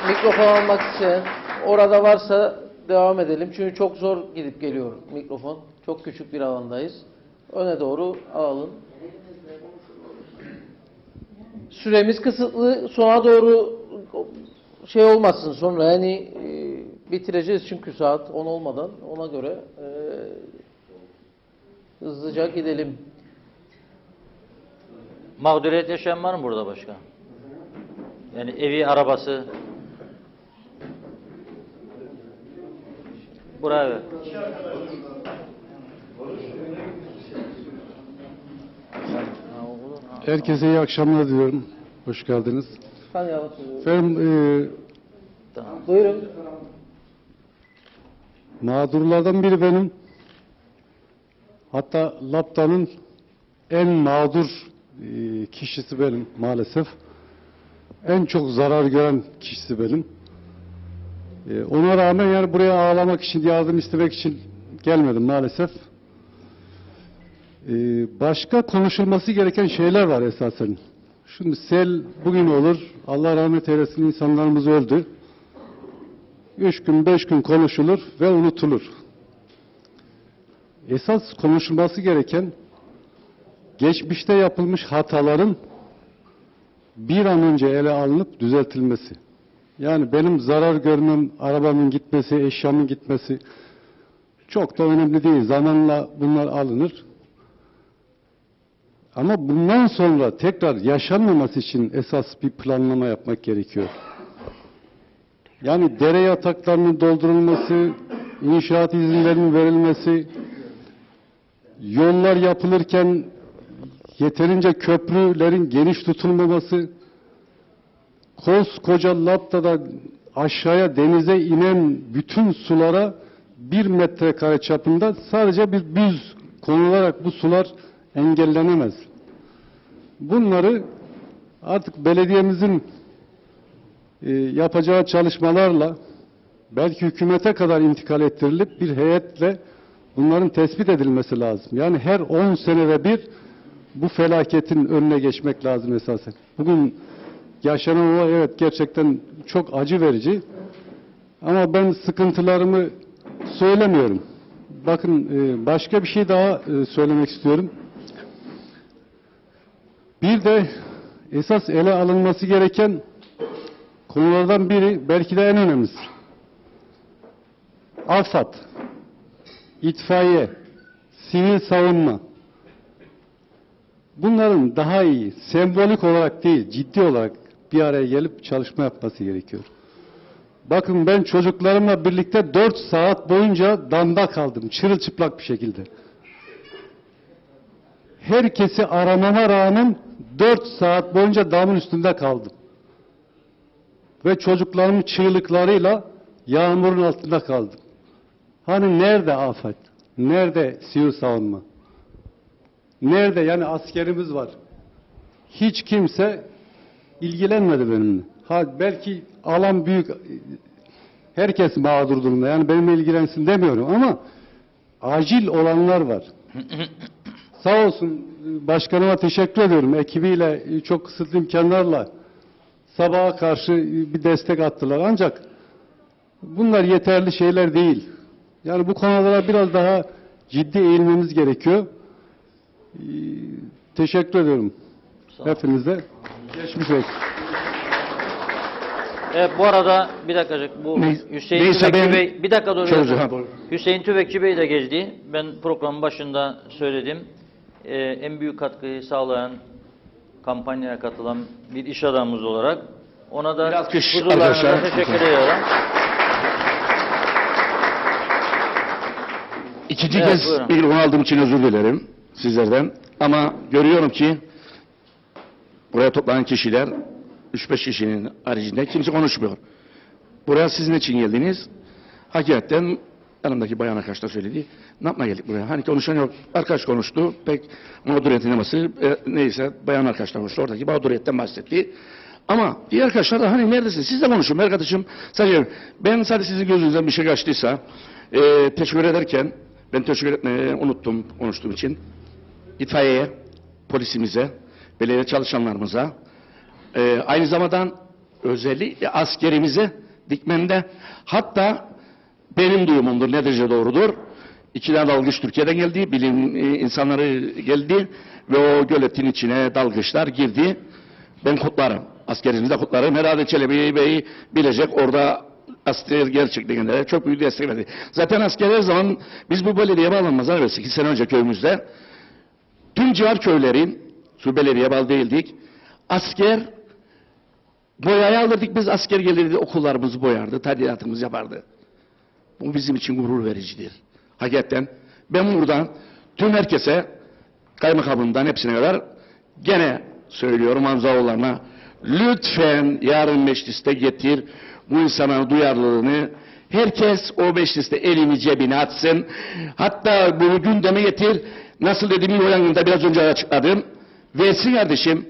mikrofon almak isteyen? Orada varsa devam edelim. Çünkü çok zor gidip geliyor mikrofon. Çok küçük bir alandayız. Öne doğru alalım. Süremiz kısıtlı. Sona doğru şey olmasın sonra. Yani bitireceğiz çünkü saat 10 olmadan. Ona göre hızlıca gidelim. Mağduriyet yaşayan var mı burada başka? Yani evi, arabası. Buraya ver. Herkese iyi akşamlar diliyorum. Hoş geldiniz. Tanıyalım. Efendim, Buyurun. mağdurlardan biri benim. Hatta Lapta'nın en mağdur kişisi benim maalesef. En çok zarar gören kişisi benim. Ona rağmen yani buraya ağlamak için, yardım istemek için gelmedim maalesef. Başka konuşulması gereken şeyler var esasen. Şimdi sel bugün olur, Allah rahmet eylesin, insanlarımız öldü. 3 gün, 5 gün konuşulur ve unutulur. Esas konuşulması gereken geçmişte yapılmış hataların bir an önce ele alınıp düzeltilmesi. Yani benim zarar görmem, arabamın gitmesi, eşyamın gitmesi çok da önemli değil. Zamanla bunlar alınır. Ama bundan sonra tekrar yaşanmaması için esas bir planlama yapmak gerekiyor. Yani dere yataklarının doldurulması, inşaat izinlerinin verilmesi, yollar yapılırken yeterince köprülerin geniş tutulmaması, koskoca Lapta'da aşağıya denize inen bütün sulara 1 metrekare çapında sadece bir büz konularak bu sular engellenemez. Bunları artık belediyemizin yapacağı çalışmalarla belki hükümete kadar intikal ettirilip bir heyetle bunların tespit edilmesi lazım. Yani her 10 senede bir bu felaketin önüne geçmek lazım esasen. Bugün yaşanan olay evet gerçekten çok acı verici. Ama ben sıkıntılarımı söylemiyorum. Bakın başka bir şey daha söylemek istiyorum. Bir de esas ele alınması gereken konulardan biri, belki de en önemlisi. AFAD, itfaiye, sivil savunma. Bunların daha iyi, sembolik olarak değil, ciddi olarak bir araya gelip çalışma yapması gerekiyor. Bakın ben çocuklarımla birlikte 4 saat boyunca damda kaldım, çırılçıplak bir şekilde. Herkesi aramama rağmen 4 saat boyunca damın üstünde kaldım. Ve çocuklarımın çığlıklarıyla yağmurun altında kaldım. Hani nerede afet? Nerede sivil savunma? Nerede? Yani askerimiz var. Hiç kimse ilgilenmedi benimle. Belki alan büyük, herkes mağdur durumda. Yani benimle ilgilensin demiyorum ama acil olanlar var. Sağ olsun başkanıma teşekkür ediyorum. Ekibiyle çok kısıtlı imkanlarla sabaha karşı bir destek attılar. Ancak bunlar yeterli şeyler değil. Yani bu konulara biraz daha ciddi eğilmemiz gerekiyor. Teşekkür ediyorum hepinize. Geçmiş olsun. Evet, bu arada bir dakikacık, bu Hüseyin neyse Tüfekçi ben- Bey, bir dakika dur. Buyurun. Hüseyin Tüfekçi Bey de geldi. Ben programın başında söyledim. En büyük katkıyı sağlayan, kampanyaya katılan bir iş adamımız olarak ona da Bir alkış huzurlarınıza arkadaşlar. teşekkür ediyorum. İkinci Evet, kez buyurun. mikrofon aldığım için özür dilerim sizlerden. Ama görüyorum ki buraya toplanan kişiler 3-5 kişinin haricinde kimse konuşmuyor. Buraya sizin için geldiniz. Hakikaten yanımdaki bayan arkadaş da söyledi. Ne yapmaya geldik buraya? Hani konuşan yok. Arkadaş konuştu. Pek mağduriyetin teması neyse bayan arkadaş da konuştu. Oradaki mağduriyetten bahsetti. Ama diğer arkadaşlar da hani neredesin? Siz de konuşun arkadaşım. Sadece ben sadece sizin gözünüzden bir şey kaçtıysa teşekkür ederken ben teşekkür etmeyi unuttum konuştuğum için. İtfaiyeye, polisimize, belediye çalışanlarımıza, aynı zamanda özellikle askerimize Dikmen'de, hatta benim duyumumdur, ne derece doğrudur. 2 tane dalgıç Türkiye'den geldi, bilim insanları geldi ve o göletin içine dalgıçlar girdi. Ben kutlarım, askerimizi de kutlarım. Herhalde Çelebi Bey bilecek, orada asker gerçekten çok büyük destek verdi. Zaten asker her zaman, biz bu belediyeye bağlanmazlar ve 8 sene önce köyümüzde tüm civar köylerin, şu belediye bağlı değildik, asker boyayı alırdık, biz asker gelirdi, okullarımızı boyardı, tadilatımızı yapardı. Bu bizim için gurur vericidir. Hakikaten ben buradan tüm herkese, kaymakamından hepsine kadar gene söylüyorum Hamzaoğullarına, lütfen yarın mecliste getir bu insanların duyarlılığını. Herkes o mecliste elini cebine atsın. Hatta bunu gündeme getir. Nasıl dediğimi o yangında biraz önce açıkladım. Versin kardeşim.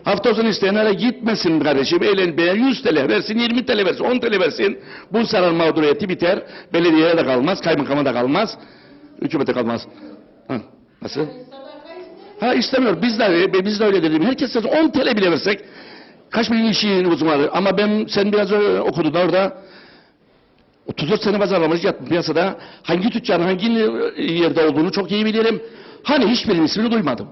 Hafta sonu isteyenlere gitmesin kardeşim. Eğlenmeye 100 TL versin, 20 TL versin, 10 TL versin. Bu saran mağduriyeti biter. Belediyeye de kalmaz, kaymakama da kalmaz. Hükümete kalmaz. Ha, nasıl? Ha istemiyor. Biz de öyle dedim. Herkes 10 TL bile versek kaç bin kişinin uzmanı. Ama sen biraz okudun orada. 34 sene pazarlamacı yaptım piyasada. Hangi tüccarın hangi yerde olduğunu çok iyi bilirim. Hani hiçbirinin ismini duymadım.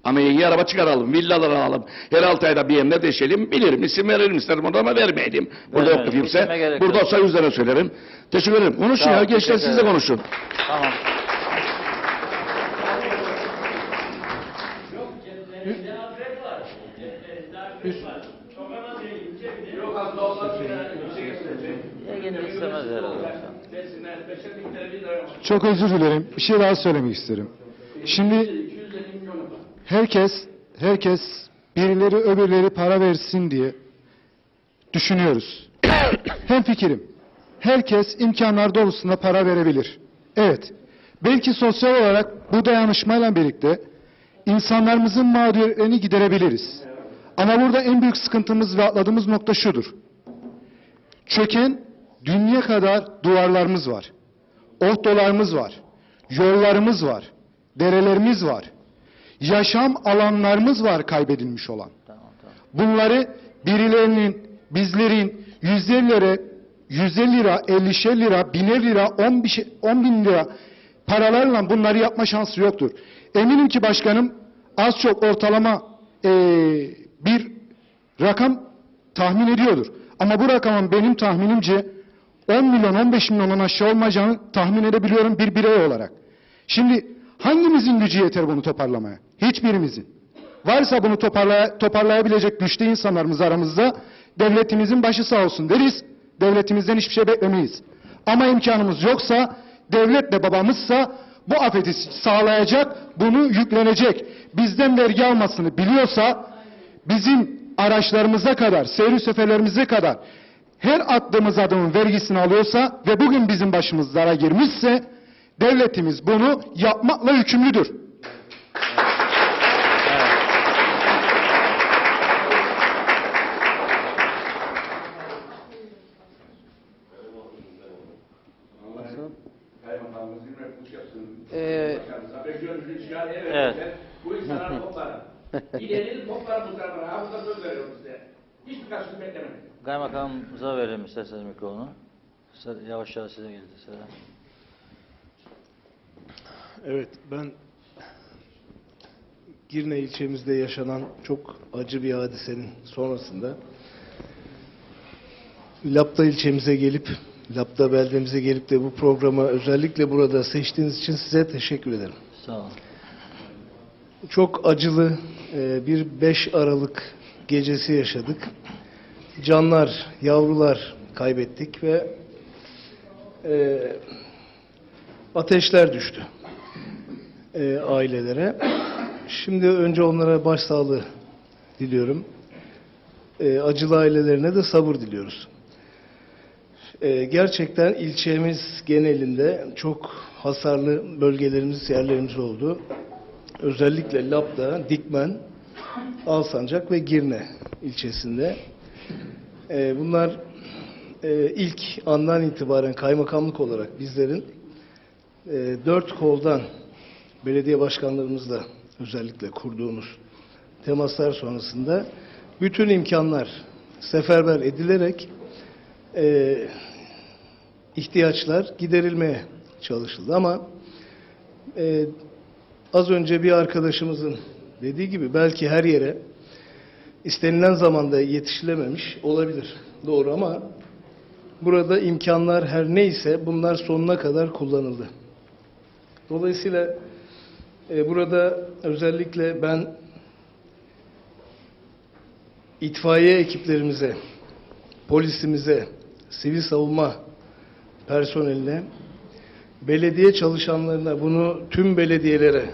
Ama yeni araba çıkaralım, villalar alalım. Her 6 ayda bir yerine deşelim. Bilirim, isim veririm isterim orada ama vermeyeyim. Burada yok kimse. Burada olsa yüzlerine söylerim. Teşekkür ederim. Konuşun Tamam, ya, gençler siz de konuşun. Tamam. Yine istemez herhalde. Çok özür dilerim. Bir şey daha söylemek isterim. Şimdi herkes birileri öbürleri para versin diye düşünüyoruz. Hemfikirim. Herkes imkanlar doğrultusunda para verebilir. Evet. Belki sosyal olarak bu dayanışmayla birlikte insanlarımızın mağduriyetlerini giderebiliriz. Ama burada en büyük sıkıntımız ve atladığımız nokta şudur. Çöken dünya kadar duvarlarımız var. Ortolarımız var. Yollarımız var. Derelerimiz var. Yaşam alanlarımız var kaybedilmiş olan. Bunları birilerinin, bizlerin 150 lira, 50'şer lira, 1000'er lira, 10 bin lira paralarla bunları yapma şansı yoktur. Eminim ki başkanım az çok ortalama bir rakam tahmin ediyordur. Ama bu rakamın benim tahminimce 10 milyon 15 milyondan aşağı olmayacağını tahmin edebiliyorum bir birey olarak. Şimdi hangimizin gücü yeter bunu toparlamaya? Hiçbirimizin. Varsa bunu toparlayabilecek güçlü insanlarımız aramızda, devletimizin başı sağ olsun deriz. Devletimizden hiçbir şey beklemeyiz. Ama imkanımız yoksa, devlet de babamızsa bu afeti sağlayacak, bunu yüklenecek. Bizden vergi almasını biliyorsa, bizim araçlarımıza kadar, seyir seferlerimize kadar her attığımız adımın vergisini alıyorsa ve bugün bizim başımız dara girmişse, devletimiz bunu yapmakla yükümlüdür. Evet. Bu insanlar toplar. İleri toplar bu tarafa. Havuzda söz veriyorum size. Hiçbir karşılık beklemedim. Kaymakamımıza verelim isterseniz mikrofonu. Yavaş yavaş size geldi sıra. Evet, ben Girne ilçemizde yaşanan çok acı bir hadisenin sonrasında Lapta ilçemize gelip, Lapta beldemize gelip de bu programı özellikle burada seçtiğiniz için size teşekkür ederim. Sağ olun. Çok acılı bir 5 Aralık gecesi yaşadık. Canlar, yavrular kaybettik ve ateşler düştü ailelere. Şimdi önce onlara başsağlığı diliyorum. Acılı ailelerine de sabır diliyoruz. Gerçekten ilçemiz genelinde çok hasarlı bölgelerimiz, yerlerimiz oldu. Özellikle Lapta, Dikmen, Alsancak ve Girne ilçesinde. Bunlar ilk andan itibaren kaymakamlık olarak bizlerin 4 koldan belediye başkanlarımızla özellikle kurduğumuz temaslar sonrasında bütün imkanlar seferber edilerek ihtiyaçlar giderilmeye çalışıldı. Ama az önce bir arkadaşımızın dediği gibi belki her yere istenilen zamanda yetişilememiş olabilir. Doğru, ama burada imkanlar her neyse bunlar sonuna kadar kullanıldı. Dolayısıyla burada özellikle ben itfaiye ekiplerimize, polisimize, sivil savunma personeline, belediye çalışanlarına, bunu tüm belediyelere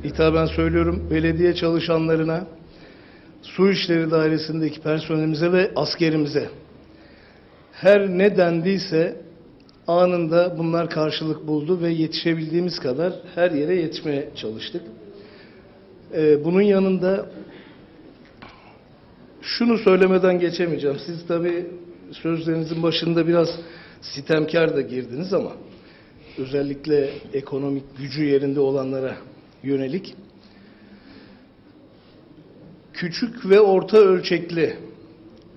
hitaben söylüyorum, belediye çalışanlarına, su işleri dairesindeki personelimize ve askerimize her ne dendiyse anında bunlar karşılık buldu ve yetişebildiğimiz kadar her yere yetişmeye çalıştık. Bunun yanında şunu söylemeden geçemeyeceğim. Siz tabii sözlerinizin başında biraz sitemkar da girdiniz ama özellikle ekonomik gücü yerinde olanlara yönelik küçük ve orta ölçekli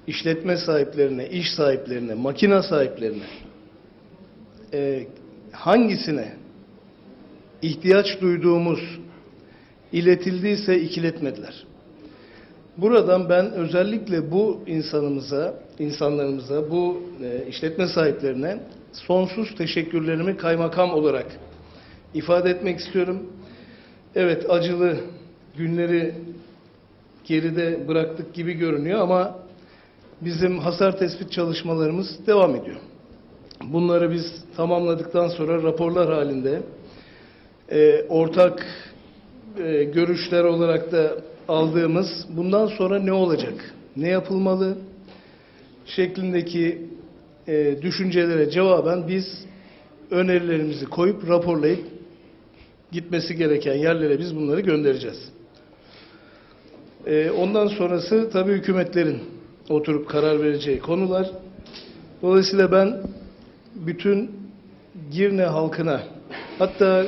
işletme sahiplerine, iş sahiplerine, makine sahiplerine hangisine ihtiyaç duyduğumuz iletildiyse ikiletmediler. Buradan ben özellikle bu insanlarımıza, bu işletme sahiplerine sonsuz teşekkürlerimi kaymakam olarak ifade etmek istiyorum. Evet, acılı günleri geride bıraktık gibi görünüyor ama bizim hasar tespit çalışmalarımız devam ediyor. Bunları biz tamamladıktan sonra raporlar halinde ortak görüşler olarak da aldığımız bundan sonra ne olacak, ne yapılmalı şeklindeki düşüncelere cevaben biz önerilerimizi koyup raporlayıp gitmesi gereken yerlere biz bunları göndereceğiz. Ondan sonrası tabii hükümetlerin oturup karar vereceği konular. Dolayısıyla ben bütün Girne halkına, hatta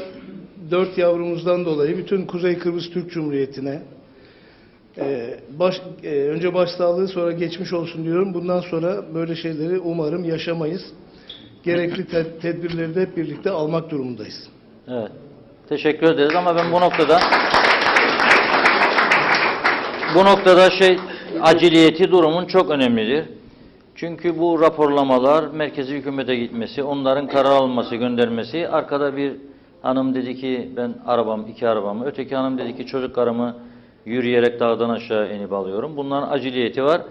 4 yavrumuzdan dolayı bütün Kuzey Kıbrıs Türk Cumhuriyeti'ne önce başsağlığı sonra geçmiş olsun diyorum. Bundan sonra böyle şeyleri umarım yaşamayız. Gerekli tedbirleri de hep birlikte almak durumundayız. Evet. Teşekkür ederiz ama ben bu noktada bu noktada aciliyeti durumun çok önemlidir. Çünkü bu raporlamalar merkezi hükümete gitmesi, onların karar alması, göndermesi, arkada bir hanım dedi ki ben iki arabamı, öteki hanım dedi ki çocuklarımı yürüyerek dağdan aşağı inip alıyorum. Bunların aciliyeti var.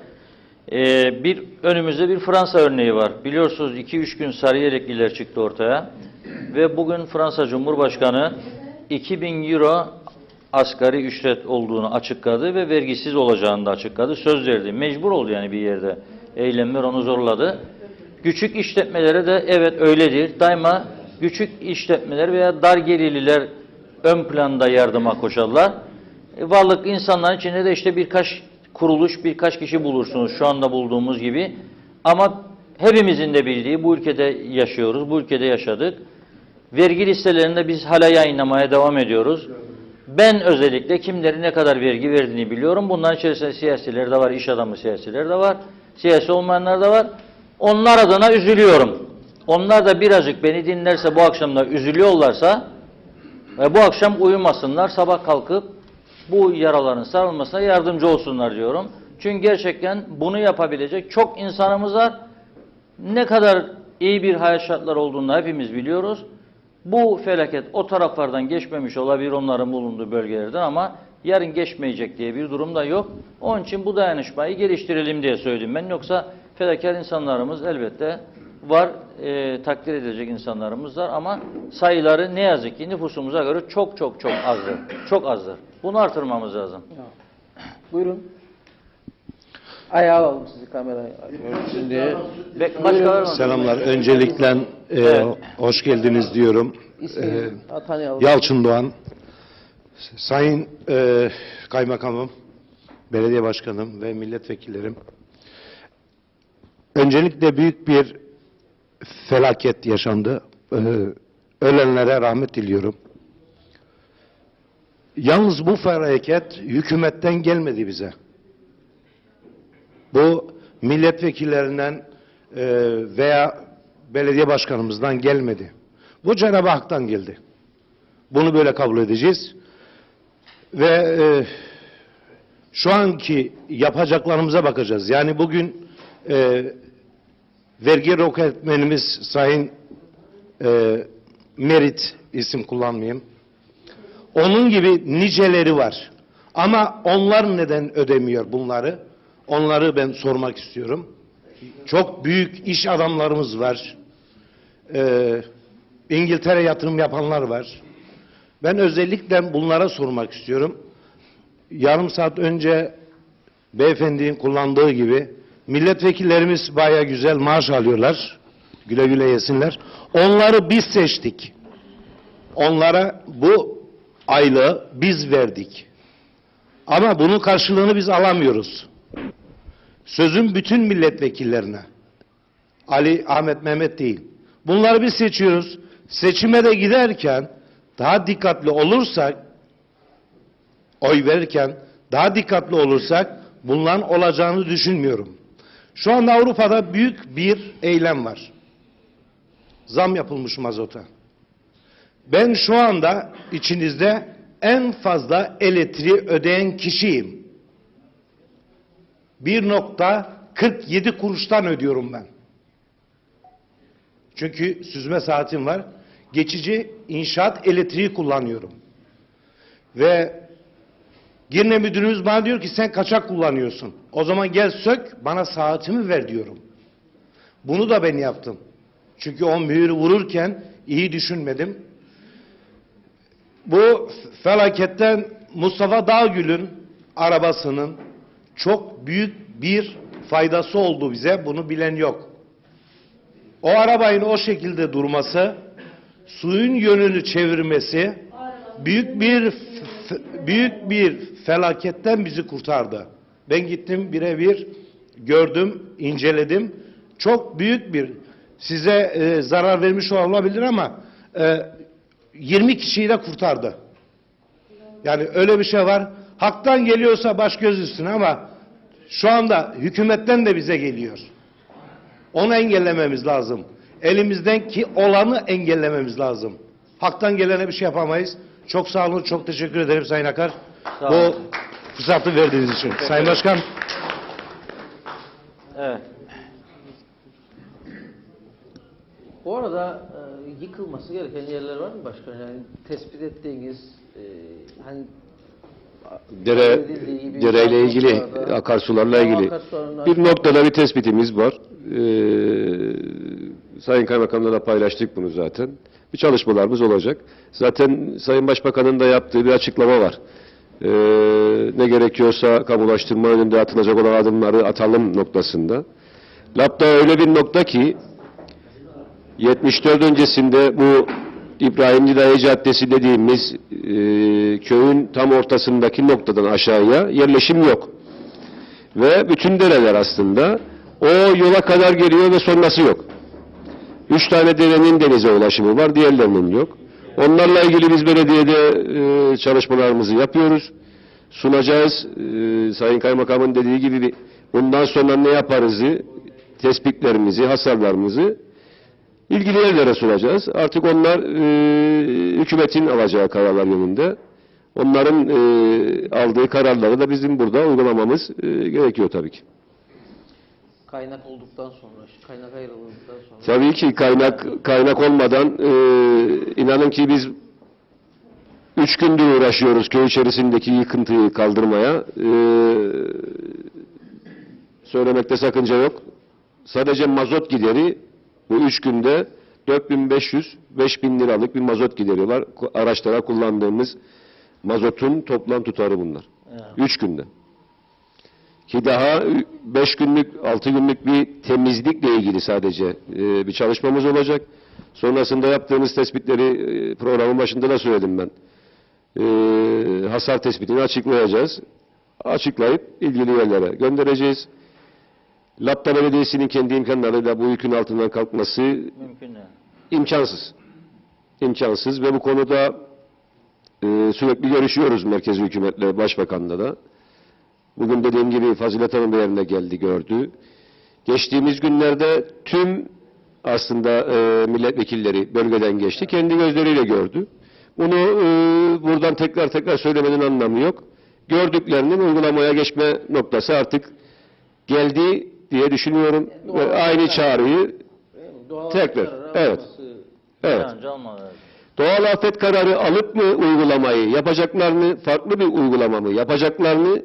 Önümüzde bir Fransa örneği var. Biliyorsunuz 2-3 gün Sarıyerlikliler çıktı ortaya ve bugün Fransa Cumhurbaşkanı 2000 euro asgari ücret olduğunu açıkladı ve vergisiz olacağını da açıkladı. Söz verdi. Mecbur oldu yani bir yerde. Eylemler onu zorladı. Küçük işletmelere de evet öyledir. Daima küçük işletmeler veya dar gelirliler ön planda yardıma koşarlar. Varlıklı insanların içinde de işte birkaç kuruluş, birkaç kişi bulursunuz şu anda bulduğumuz gibi. Ama hepimizin de bildiği, bu ülkede yaşıyoruz, bu ülkede yaşadık. Vergi listelerinde biz hala yayınlamaya devam ediyoruz. Ben özellikle kimlerin ne kadar vergi verdiğini biliyorum. Bunların içerisinde siyasiler de var, iş adamı siyasiler de var, siyasi olmayanlar da var. Onlar adına üzülüyorum. Onlar da birazcık beni dinlerse, bu akşam da üzülüyorlarsa, bu akşam uyumasınlar, sabah kalkıp bu yaraların sarılmasına yardımcı olsunlar diyorum. Çünkü gerçekten bunu yapabilecek çok insanımız var. Ne kadar iyi bir hayat şartları olduğunu hepimiz biliyoruz. Bu felaket o taraflardan geçmemiş olabilir onların bulunduğu bölgelerden ama yarın geçmeyecek diye bir durum da yok. Onun için bu dayanışmayı geliştirelim diye söyledim ben. Yoksa fedakar insanlarımız elbette var, takdir edilecek insanlarımız var ama sayıları ne yazık ki nüfusumuza göre çok azdır. Çok azdır. Bunu artırmamız lazım. Buyurun. Ayağa alalım sizi kameraya. Görsün diye. Başka var mı? Selamlar. Öncelikle hoş geldiniz diyorum. Tanıyalım. Yalçın Doğan. Sayın Kaymakamım, Belediye Başkanım ve milletvekillerim. Öncelikle büyük bir felaket yaşandı. Ölenlere rahmet diliyorum. Yalnız bu felaket hükümetten gelmedi bize. Bu milletvekillerinden veya belediye başkanımızdan gelmedi. Bu Cenab-ı Hak'tan geldi. Bunu böyle kabul edeceğiz. Ve şu anki yapacaklarımıza bakacağız. Yani bugün vergi roketmenimiz Sayın Merit, isim kullanmayayım. Onun gibi niceleri var. Ama onlar neden ödemiyor bunları? Onları ben sormak istiyorum. Çok büyük iş adamlarımız var. İngiltere yatırım yapanlar var. Ben özellikle bunlara sormak istiyorum. Yarım saat önce beyefendinin kullandığı gibi milletvekillerimiz baya güzel maaş alıyorlar. Güle güle yesinler. Onları biz seçtik. Onlara bu aylığı biz verdik. Ama bunun karşılığını biz alamıyoruz. Sözüm bütün milletvekillerine. Ali, Ahmet, Mehmet değil. Bunları biz seçiyoruz. Seçime de giderken daha dikkatli olursak, oy verirken daha dikkatli olursak bunların olacağını düşünmüyorum. Şu anda Avrupa'da büyük bir eylem var. Zam yapılmış mazota. Ben şu anda içinizde en fazla elektriği ödeyen kişiyim. 1,47 kuruştan ödüyorum ben. Çünkü süzme saatim var. Geçici inşaat elektriği kullanıyorum. Ve Girne müdürümüz bana diyor ki sen kaçak kullanıyorsun. O zaman gel sök bana saatimi ver diyorum. Bunu da ben yaptım. Çünkü o mühürü vururken iyi düşünmedim. Bu felaketten Mustafa Dağgül'ün arabasının çok büyük bir faydası oldu bize. Bunu bilen yok. O arabanın o şekilde durması, suyun yönünü çevirmesi büyük bir felaketten bizi kurtardı. Ben gittim birebir gördüm, inceledim. Çok büyük bir size zarar vermiş olabilir ama 20 kişiyi de kurtardı. Yani öyle bir şey var. Haktan geliyorsa baş göz üstüne ama şu anda hükümetten de bize geliyor. Onu engellememiz lazım. Elimizden ki olanı engellememiz lazım. Haktan gelene bir şey yapamayız. Çok sağ olun, çok teşekkür ederim Sayın Akar. Bu fırsatı verdiğiniz için. Sayın Başkan. Evet. Bu arada yıkılması gereken yerler var mı başkan? Yani tespit ettiğiniz hani Dereyle ilgili, akarsularla ilgili bir noktada bir tespitimiz var. Sayın Kaymakam'la da paylaştık bunu zaten. Bir çalışmalarımız olacak. Zaten Sayın Başbakan'ın da yaptığı bir açıklama var. Ne gerekiyorsa kamulaştırma önünde atılacak olan adımları atalım noktasında. LAP'ta öyle bir nokta ki 74 öncesinde bu İbrahim Didai Caddesi dediğimiz köyün tam ortasındaki noktadan aşağıya yerleşim yok. Ve bütün dereler aslında o yola kadar geliyor ve sonrası yok. 3 tane derenin denize ulaşımı var, diğerlerinin yok. Onlarla ilgili biz belediyede çalışmalarımızı yapıyoruz. Sunacağız. Sayın Kaymakam'ın dediği gibi bundan sonra ne yaparızı, tespitlerimizi, hasarlarımızı ilgili yerlere sunacağız. Artık onlar hükümetin alacağı kararlar yönünde. Onların aldığı kararları da bizim burada uygulamamız gerekiyor tabii ki. kaynak olduktan sonra, kaynak ayrıldıktan sonra. Tabii ki kaynak olmadan inanın ki biz 3 gündür uğraşıyoruz köy içerisindeki yıkıntıyı kaldırmaya. Söylemekte sakınca yok. Sadece mazot gideri bu 3 günde 4.500-5.000 liralık bir mazot gideriyorlar. Araçlara kullandığımız mazotun toplam tutarı bunlar. 3 günde. Ki daha 5 günlük, 6 günlük bir temizlikle ilgili sadece bir çalışmamız olacak. Sonrasında yaptığımız tespitleri programın başında da söyledim ben. Hasar tespitini açıklayacağız. Açıklayıp ilgili yerlere göndereceğiz. Lapta Belediyesi'nin kendi imkanlarıyla bu yükün altından kalkması Mümkün değil. imkansız. İmkansız ve bu konuda sürekli görüşüyoruz merkezi hükümetle, başbakanla da. Bugün dediğim gibi Fazilet Hanım da yerine geldi, gördü. Geçtiğimiz günlerde tüm aslında milletvekilleri bölgeden geçti. Kendi gözleriyle gördü. Bunu buradan tekrar söylemenin anlamı yok. Gördüklerinin uygulamaya geçme noktası artık geldi diye düşünüyorum. Ve aynı çağrıyı tekrar. Evet. Evet. Doğal afet kararı alıp mı uygulamayı yapacaklarını, farklı bir uygulama mı yapacaklarını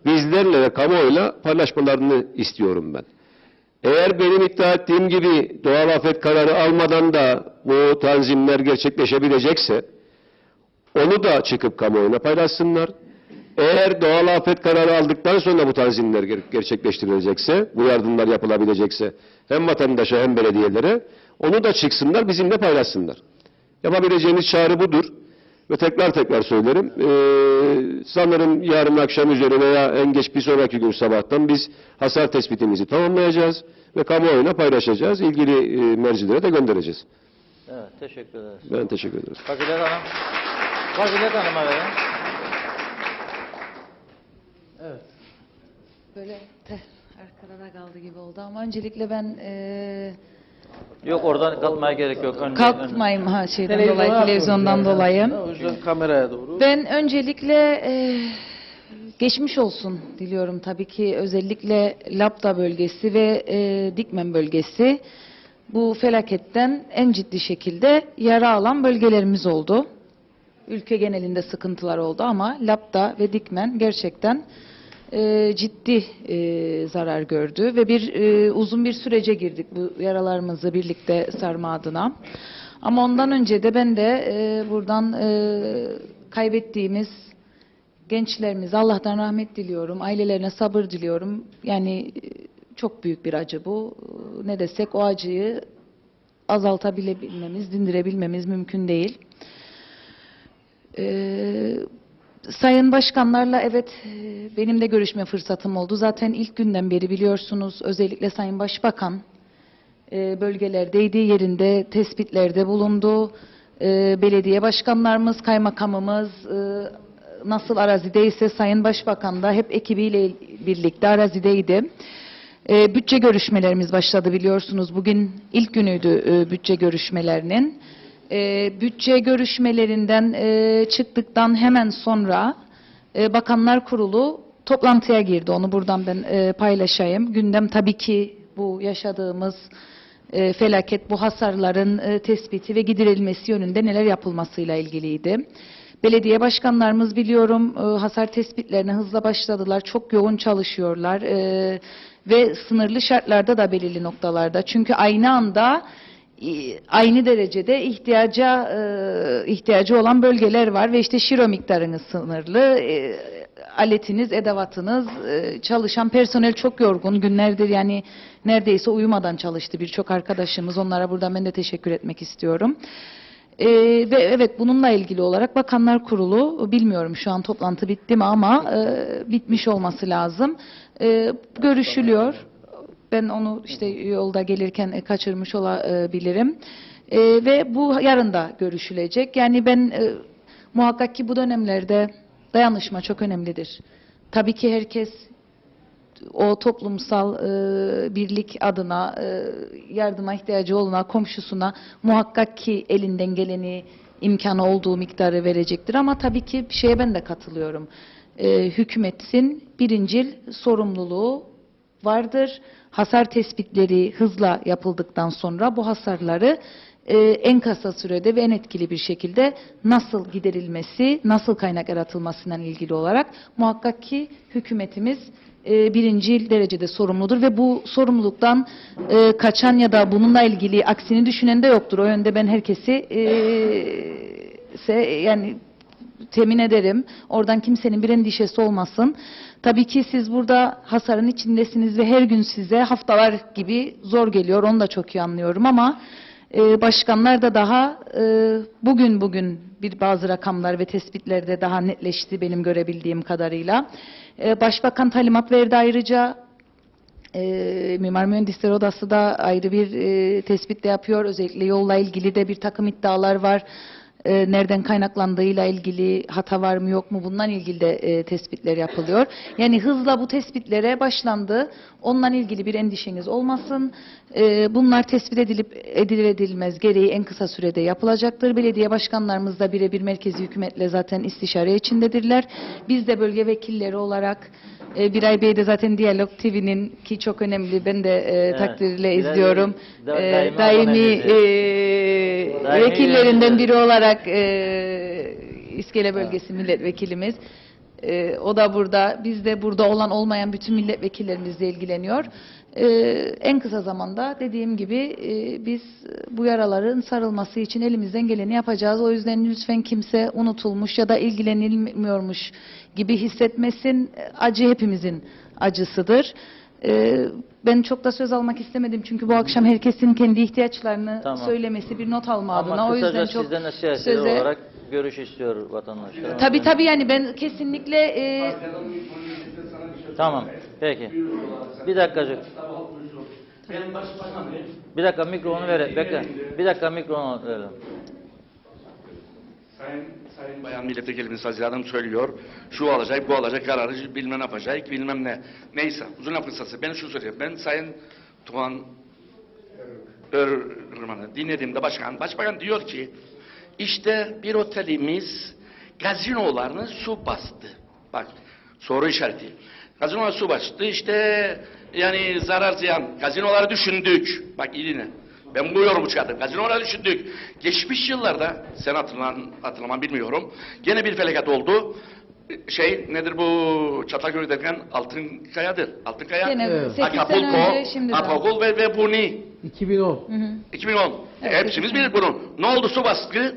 bizlerle ve kamuoyuyla paylaşmalarını istiyorum ben. Eğer benim iddia ettiğim gibi doğal afet kararı almadan da bu tanzimler gerçekleşebilecekse onu da çıkıp kamuoyuna paylaşsınlar. Eğer doğal afet kararı aldıktan sonra bu tanzimler gerçekleştirilecekse, bu yardımlar yapılabilecekse hem vatandaşa hem belediyelere onu da çıksınlar, bizimle paylaşsınlar. Yapabileceğimiz çağrı budur. Ve tekrar söylerim. Sanırım yarın akşam üzeri veya en geç bir sonraki gün sabahtan biz hasar tespitimizi tamamlayacağız ve kamuoyuna paylaşacağız. İlgili mercilere de göndereceğiz. Evet, teşekkür ederiz. Ben teşekkür ederim. Fazilet Hanım. Fazilet Hanım'a verin. Evet. Böyle arkada da kaldı gibi oldu ama öncelikle ben Yok, oradan kalkmaya gerek yok. kalkmayayım televizyondan dolayı. O yüzden kameraya doğru. Ben öncelikle geçmiş olsun diliyorum tabii ki, özellikle Lapta bölgesi ve Dikmen bölgesi bu felaketten en ciddi şekilde yara alan bölgelerimiz oldu. Ülke genelinde sıkıntılar oldu ama Lapta ve Dikmen gerçekten ciddi zarar gördü ve uzun bir sürece girdik bu yaralarımızı birlikte sarma adına. Ama ondan önce de ben de buradan kaybettiğimiz gençlerimize Allah'tan rahmet diliyorum, ailelerine sabır diliyorum. Yani çok büyük bir acı bu. Ne desek o acıyı azaltabilmemiz, dindirebilmemiz mümkün değil. Sayın başkanlarla evet benim de görüşme fırsatım oldu. Zaten ilk günden beri biliyorsunuz, özellikle Sayın Başbakan bölgelerdeydi, yerinde tespitlerde bulundu. Belediye başkanlarımız, kaymakamımız nasıl arazideyse Sayın Başbakan da hep ekibiyle birlikte arazideydi. Bütçe görüşmelerimiz başladı biliyorsunuz. Bugün ilk günüydü bütçe görüşmelerinin. Bütçe görüşmelerinden çıktıktan hemen sonra Bakanlar Kurulu toplantıya girdi. Onu buradan ben paylaşayım. Gündem tabii ki bu yaşadığımız felaket, bu hasarların tespiti ve giderilmesi yönünde neler yapılmasıyla ilgiliydi. Belediye başkanlarımız biliyorum hasar tespitlerine hızla başladılar. Çok yoğun çalışıyorlar ve sınırlı şartlarda da belirli noktalarda. Çünkü aynı anda aynı derecede ihtiyacı olan bölgeler var ve işte şiro miktarınız sınırlı. Aletiniz, edevatınız, çalışan personel çok yorgun. Günlerdir yani neredeyse uyumadan çalıştı birçok arkadaşımız. Onlara buradan ben de teşekkür etmek istiyorum. Ve evet bununla ilgili olarak Bakanlar Kurulu, bilmiyorum şu an toplantı bitti mi ama bitmiş olması lazım. Görüşülüyor. Ben onu işte yolda gelirken kaçırmış olabilirim. Ve bu yarın da görüşülecek. Yani ben muhakkak ki bu dönemlerde dayanışma çok önemlidir. Tabii ki herkes o toplumsal birlik adına yardıma ihtiyacı olana, komşusuna muhakkak ki elinden geleni, imkanı olduğu miktarı verecektir. Ama tabii ki bir şeye ben de katılıyorum. Hükümetin birincil sorumluluğu vardır. Hasar tespitleri hızla yapıldıktan sonra bu hasarları en kısa sürede ve en etkili bir şekilde nasıl giderilmesi, nasıl kaynak yaratılmasından ilgili olarak muhakkak ki hükümetimiz birincil derecede sorumludur ve bu sorumluluktan kaçan ya da bununla ilgili aksini düşünen de yoktur. O yönde ben herkesi yani temin ederim. Oradan kimsenin bir endişesi olmasın. Tabii ki siz burada hasarın içindesiniz ve her gün size haftalar gibi zor geliyor. Onu da çok iyi anlıyorum ama başkanlar da daha bugün bazı rakamlar ve tespitler de daha netleşti benim görebildiğim kadarıyla. Başbakan talimat verdi ayrıca. Mimar Mühendisler Odası da ayrı bir tespit de yapıyor. Özellikle yolla ilgili de bir takım iddialar var. Nereden kaynaklandığıyla ilgili hata var mı yok mu bundan ilgili de tespitler yapılıyor. Yani hızla bu tespitlere başlandı. Onunla ilgili bir endişeniz olmasın. Bunlar tespit edilir edilmez gereği en kısa sürede yapılacaktır. Belediye başkanlarımız da birebir merkezi hükümetle zaten istişare içindedirler. Biz de bölge vekilleri olarak Biray Bey de zaten Diyalog TV'nin ki çok önemli ben de takdirle izliyorum. Daimi vekillerinden biri olarak İskele Bölgesi milletvekilimiz. O da burada. Biz de burada olan olmayan bütün milletvekillerimizle ilgileniyor. En kısa zamanda dediğim gibi biz bu yaraların sarılması için elimizden geleni yapacağız. O yüzden lütfen kimse unutulmuş ya da ilgilenilmiyormuş gibi hissetmesin. Acı hepimizin acısıdır. Ben çok da söz almak istemedim çünkü bu akşam herkesin kendi ihtiyaçlarını söylemesi bir not alma adına. Ama O yüzden kısaca çok sizden de siyasi olarak görüş istiyor vatandaşlar. Tabii yani ben kesinlikle Tamam. Peki. Bir dakikacık. Bir dakika mikrofonu ver. Bekle. Bir dakika mikrofonu verelim. Sayın Bayan Milletvekilimiz Haziran söylüyor. Şu olacak, bu olacak, kararı bilmem ne yapacak, bilmem ne. Neyse, uzun lafın kısası. Ben şunu söyleyeyim. Ben Sayın Tuğan Örman'ı dinlediğimde başbakan diyor ki işte bir otelimiz gazinolarını su bastı. Bak, soru işareti. Gazinolar su bastı. İşte yani zarar ziyan. Gazinoları düşündük. Bak iyi dinle. Ben bu yorumu çıkardım. Gazinoları düşündük. Geçmiş yıllarda, sen hatırlaman bilmiyorum. Gene bir felaket oldu. Nedir bu Çatalköy derken Altınkaya'dır. Altınkaya, Acapulco ve Buni. 2010. 2010. Hepsimiz bilir bunu. Ne oldu su baskı?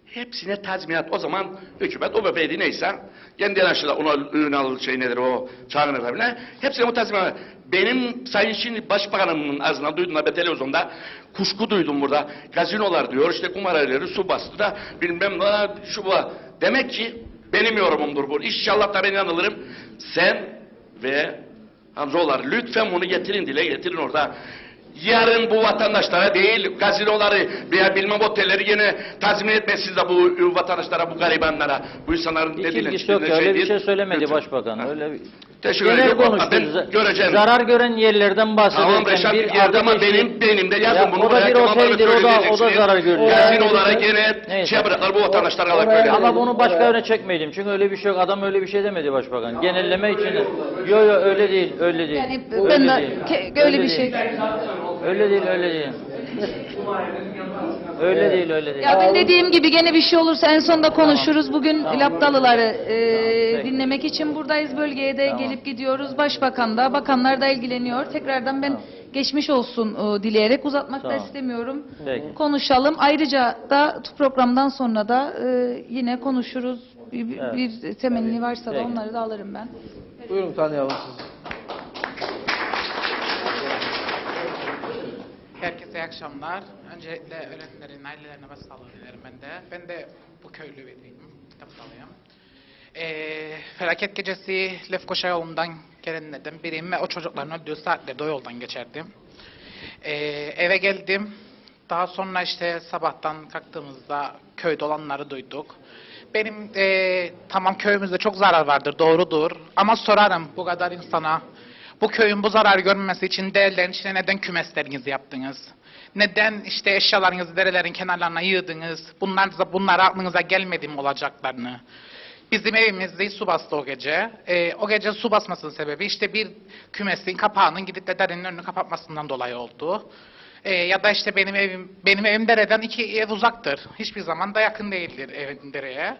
Hepsine tazminat. O zaman hükümet o bebeydi neyse kendi yaşında ona Ünal nedir o çağrı efendine hepsine o tazminat. Benim Sayın Şin Başbakanımın ağzından duydum da televizyonda kuşku duydum burada. Gazinolar diyor işte kumarhaneleri su bastı da bilmem ne şu bu. Demek ki benim yorumumdur bu. İnşallah da ben yanılırım. Sen ve Hamzoğulları lütfen bunu dile getirin orada. Yarın bu vatandaşlara değil, gazinoları veya bilmem otelleri yine tazmin etmezsiniz de bu vatandaşlara, bu garibanlara, bu insanların İlgisi yok ya, öyle bir şey söylemedi başbakan. Öyle Teşekkür genel ediyorum. konuştunuz. Ben göreceğim. Zarar gören yerlerden bahsederken Tamam Reşat bir yerde ama adı geçti. benim de yazın Ya, bunu. o da bir oteldir, o da zarar görüyor. Kesin olarak gene Neyse. şey bıraklar bu vatandaşlara da böyle. Ama bunu başka yöne çekmeyelim. Çünkü öyle bir şey yok. Adam öyle bir şey demedi başbakan. Genelleme için. Yo öyle değil, öyle değil. Yani Öyle ben de değil. öyle bir şey. Öyle değil, öyle değil. Öyle değil, öyle değil. Ya ben dediğim gibi gene bir şey olursa en sonunda konuşuruz. Bugün Laptalıları dinlemek için buradayız. Bölgeye de gelip gidiyoruz. Başbakan da, bakanlar da ilgileniyor. Tekrardan ben geçmiş olsun dileyerek uzatmak da istemiyorum. Peki. Konuşalım. Ayrıca da programdan sonra da yine konuşuruz. Bir temenni varsa da Peki. onları da alırım ben. Buyurun tanıyalım sizi. Herkese iyi akşamlar. Öncelikle öğretmenlerin ailelerine başsağlığı dilerim ben de. Ben de bu köylü biriyim, kitapsalıyım. Felaket gecesi Lefkoşa yolundan gelenlerden biriyim ve o çocukların öldüğü saatlerde o yoldan geçerdim. Eve geldim. Daha sonra işte sabahtan kalktığımızda köyde olanları duyduk. Benim tamam köyümüzde çok zarar vardır, doğrudur. Ama sorarım bu kadar insana. Bu köyün bu zarar görmemesi için değerlerin içine neden kümeslerinizi yaptınız? Neden işte eşyalarınızı derelerin kenarlarına yığdınız? Bunlar aklınıza gelmedi mi olacaklarını? Bizim evimizde su bastı o gece. O gece su basmasının sebebi işte bir kümesin kapağının gidip de derenin önünü kapatmasından dolayı oldu. Ya da işte benim evim dereden 2 ev uzaktır. Hiçbir zaman da yakın değildir evim dereye.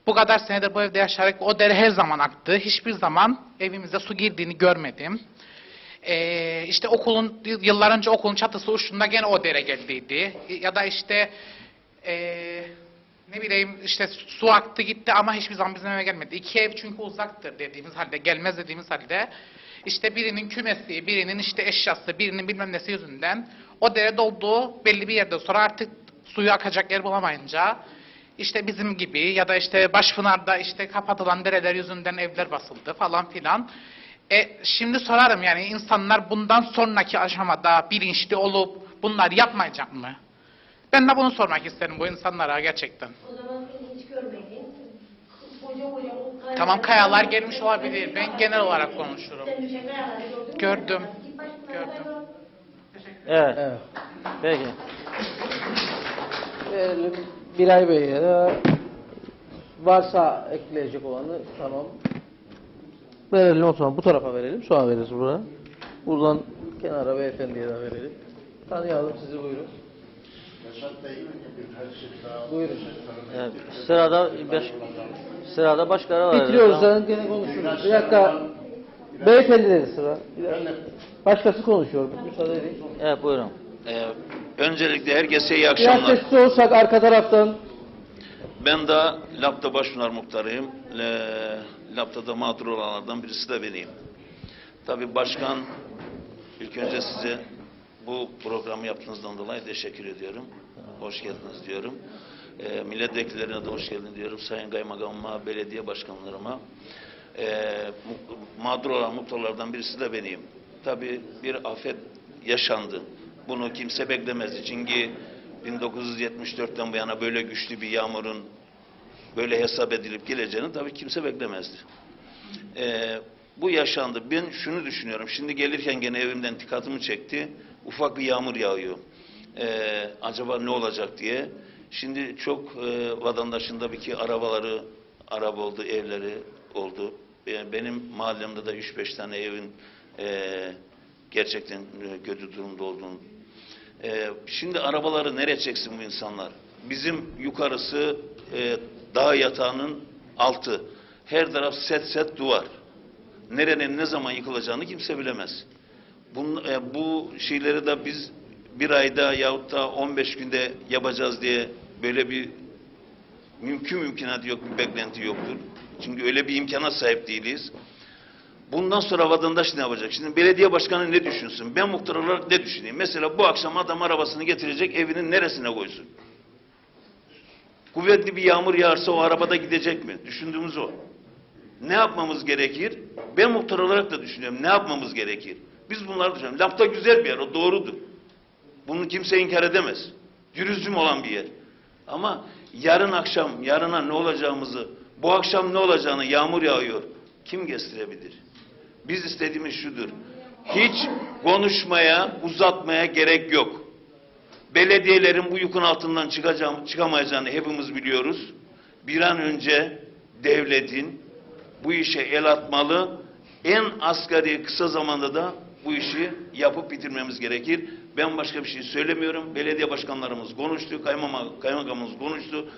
Bu kadar senedir bu evde yaşayarak o dere her zaman aktı. Hiçbir zaman evimize su girdiğini görmedim. İşte yıllar önce okulun çatısı uçtuğunda gene o dere geldiydi. Ya da işte ne bileyim işte su aktı gitti ama hiçbir zaman bizim eve gelmedi. 2 ev çünkü uzaktır dediğimiz halde, gelmez dediğimiz halde işte birinin kümesi, birinin işte eşyası, birinin bilmem nesi yüzünden o dere doldu. Belli bir yerde sonra artık suyu akacak yer bulamayınca İşte bizim gibi ya da işte Başpınar'da işte kapatılan dereler yüzünden evler basıldı falan filan. Şimdi sorarım yani insanlar bundan sonraki aşamada bilinçli olup bunlar yapmayacak mı? Ben de bunu sormak isterim bu insanlara gerçekten. O zaman seni hiç görmedin. Koca Tamam kayalar gelmiş olabilir. Ben genel olarak konuşurum. Sen düşen kayaları gördün mü? Gördüm. Gördüm. Evet. Evet. Peki. Bilal Bey'e de varsa ekleyecek olanı tamam. Verelim o zaman bu tarafa verelim. Sonra veririz buraya. Buradan kenara beyefendiye de verelim. Tanıyalım sizi buyurun. Buyurun. Evet, sırada başkaları var. Bitiriyoruz zaten gene konuşuruz. Bir dakika. Beyefendilere sıra. Bir dakika. Başkası konuşuyor. Müsaade edin. Evet buyurun. Öncelikle herkese iyi Bir akşamlar. dakika size olsak arka taraftan. Ben de Lapta Başpınar Muhtarıyım. Lapta'da mağdur olanlardan birisi de beniyim. Tabii başkan, ilk önce size bu programı yaptığınızdan dolayı teşekkür ediyorum. Hoş geldiniz diyorum. Milletvekillerine de hoş geldin diyorum. Sayın Kaymakamıma, belediye başkanlarıma. Mağdur olan muhtarlardan birisi de beniyim. Tabii bir afet yaşandı. Bunu kimse beklemezdi. Çünkü 1974'ten bu yana böyle güçlü bir yağmurun böyle hesap edilip geleceğini tabii kimse beklemezdi. Bu yaşandı. Ben şunu düşünüyorum. Şimdi gelirken gene evimden dikkatimi çekti. Ufak bir yağmur yağıyor. Acaba ne olacak diye. Şimdi çok vatandaşın tabii ki araba oldu, evleri oldu. Benim mahallemde de 3-5 tane evin gerçekten kötü durumda olduğunu. Şimdi arabaları nereye çeksin bu insanlar? Bizim yukarısı dağ yatağının altı. Her taraf set duvar. Nerenin ne zaman yıkılacağını kimse bilemez. Bu şeyleri de biz bir ayda yahut da 15 günde yapacağız diye böyle bir mümkünatı yok, bir beklenti yoktur. Çünkü öyle bir imkana sahip değiliz. Bundan sonra vatandaş ne yapacak? Şimdi belediye başkanı ne düşünsün? Ben muhtar olarak ne düşüneyim? Mesela bu akşam adam arabasını getirecek, evinin neresine koysun? Kuvvetli bir yağmur yağarsa o arabada gidecek mi? Düşündüğümüz o. Ne yapmamız gerekir? Ben muhtar olarak da düşünüyorum. Ne yapmamız gerekir? Biz bunları düşünüyoruz. Lapta güzel bir yer, o doğrudur. Bunu kimse inkar edemez. Dürüzüm olan bir yer. Ama yarın akşam, yarına ne olacağımızı, bu akşam ne olacağını, yağmur yağıyor. Kim kestirebilir? Biz istediğimiz şudur. Hiç konuşmaya, uzatmaya gerek yok. Belediyelerin bu yükün altından çıkamayacağını hepimiz biliyoruz. Bir an önce devletin bu işe el atmalı. En asgari kısa zamanda da bu işi yapıp bitirmemiz gerekir. Ben başka bir şey söylemiyorum. Belediye başkanlarımız konuştu, kaymakamımız konuştu.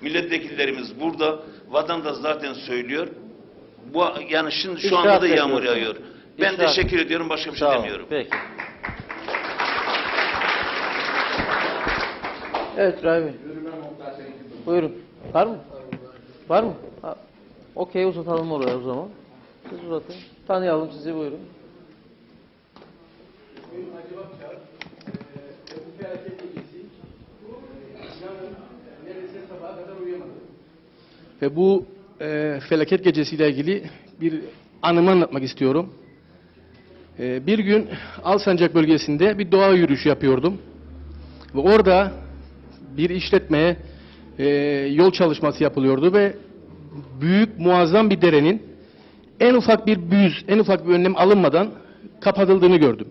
Milletvekillerimiz burada. Vatandaş zaten söylüyor. Yani şimdi şu anda da yağmur yağıyor. Ben teşekkür ediyorum. Başka bir şey demiyorum. Peki. Evet İbrahim Bey. Buyurun. Var mı? Var mı? Okey, uzatalım oraya o zaman. Siz uzatın. Tanıyalım sizi, buyurun. Ve bu felaket gecesiyle ilgili bir anımı anlatmak istiyorum. Bir gün Alsancak bölgesinde bir doğa yürüyüşü yapıyordum. Ve orada bir işletmeye yol çalışması yapılıyordu ve büyük, muazzam bir derenin en ufak bir büyüz, en ufak bir önlem alınmadan kapatıldığını gördüm.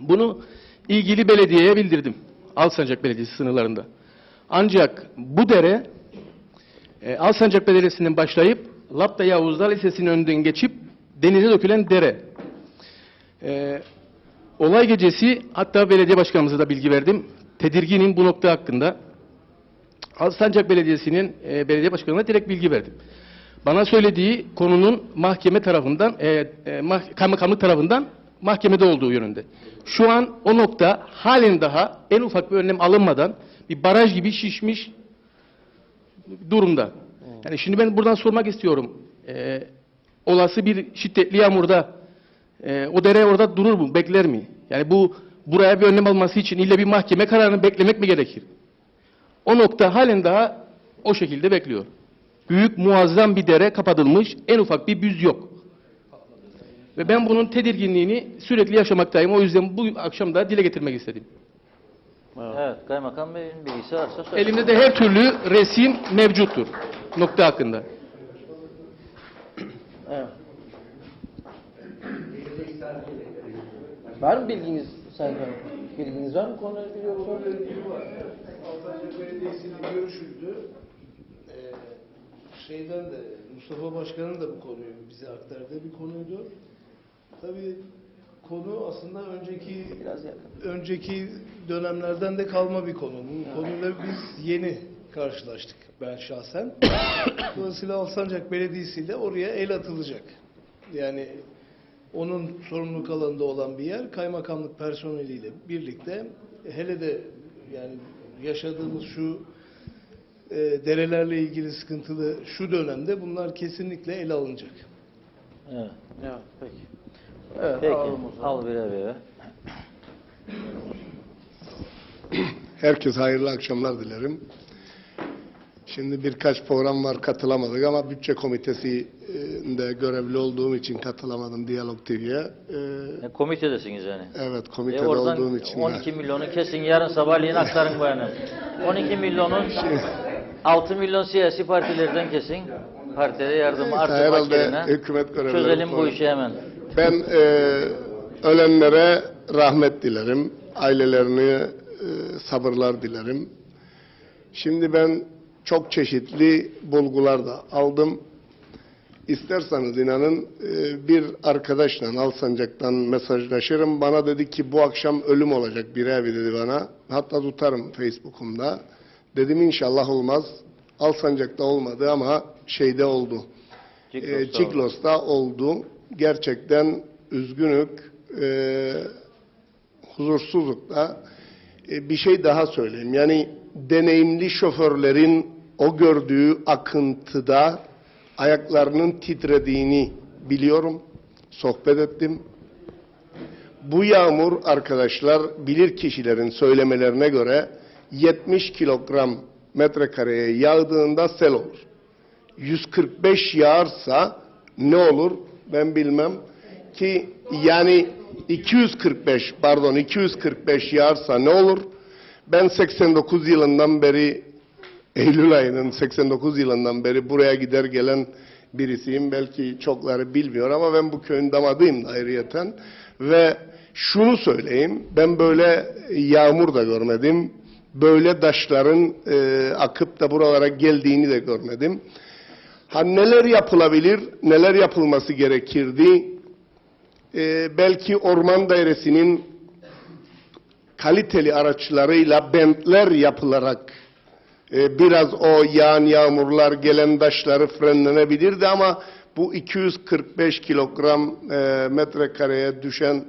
Bunu ilgili belediyeye bildirdim. Alsancak Belediyesi sınırlarında. Ancak bu dere Alsancak Belediyesi'nden başlayıp Lapta Yavuzlar Lisesi'nin önünden geçip denize dökülen dere. Olay gecesi hatta belediye başkanımıza da bilgi verdim. Tedirginim bu nokta hakkında. Alsancak Belediyesi'nin belediye başkanına direkt bilgi verdim. Bana söylediği konunun mahkeme tarafından, kaymakamlık tarafından mahkemede olduğu yönünde. Şu an o nokta halen daha en ufak bir önlem alınmadan bir baraj gibi şişmiş durumda. Yani şimdi ben buradan sormak istiyorum. Olası bir şiddetli yağmurda o dere orada durur mu, bekler mi? Yani buraya bir önlem alması için ille bir mahkeme kararını beklemek mi gerekir? O nokta halen daha o şekilde bekliyor. Büyük, muazzam bir dere kapatılmış, en ufak bir büz yok. Ve ben bunun tedirginliğini sürekli yaşamaktayım. O yüzden bu akşam da dile getirmek istedim. Evet, Kaymakam Bey'in bilgisi varsa söyle. Elimde de her türlü resim mevcuttur nokta hakkında. Evet. Var mı bilginiz Sayın Hanım? Bilginiz var mı? Konuyu biliyor musunuz? Alsancak Belediyesi'nin görüşüldü. Şeyden de Mustafa Başkan'ın da bu konuyu bize aktardığı bir konuydu. Tabii konu aslında önceki dönemlerden de kalma bir konu. Bu konuyla biz yeni karşılaştık, ben şahsen. Dolayısıyla Alsancak Belediyesi ile oraya el atılacak. Yani onun sorumluluk alanında olan bir yer, kaymakamlık personeliyle birlikte, hele de yani yaşadığımız şu derelerle ilgili sıkıntılı şu dönemde bunlar kesinlikle ele alınacak. Evet. Ya, peki. Evet, Peki, al birer birer. Herkese hayırlı akşamlar dilerim. Şimdi birkaç program var, katılamadık ama bütçe komitesinde görevli olduğum için katılamadım Diyalog TV'ye. Komitedesiniz yani. Evet, komitede olduğum için. 12 milyonu kesin yarın sabahleyin aktarın bu yana. 12 milyonun 6 milyon siyasi partilerden kesin. Partide yardımı artırmak yerine çözelim bu işi hemen. Ben ölenlere rahmet dilerim. Ailelerine sabırlar dilerim. Şimdi ben çok çeşitli bulgular da aldım. İsterseniz inanın bir arkadaşla Alsancak'tan mesajlaşırım. Bana dedi ki bu akşam ölüm olacak bir evi dedi bana. Hatta tutarım Facebook'umda. Dedim inşallah olmaz. Alsancak'ta olmadı ama şeyde oldu. Ciklos'ta oldu. Gerçekten üzgünük. Huzursuzlukta. Bir şey daha söyleyeyim. Yani deneyimli şoförlerin o gördüğü akıntıda ayaklarının titrediğini biliyorum. Sohbet ettim. Bu yağmur arkadaşlar bilir kişilerin söylemelerine göre 70 kilogram metrekareye yağdığında sel olur. 145 yağarsa ne olur ben bilmem ki yani 245 yağarsa ne olur? Ben 89 yılından beri Eylül ayının 89 yılından beri buraya gider gelen birisiyim. Belki çokları bilmiyor ama ben bu köyün damadıyım da ayrıyeten. Ve şunu söyleyeyim, ben böyle yağmur da görmedim. Böyle taşların akıp da buralara geldiğini de görmedim. Ha neler yapılabilir, neler yapılması gerekirdi? Belki orman dairesinin kaliteli araçlarıyla bentler yapılarak biraz o yağan yağmurlar, gelen taşları frenlenebilirdi ama bu 245 kilogram metrekareye düşen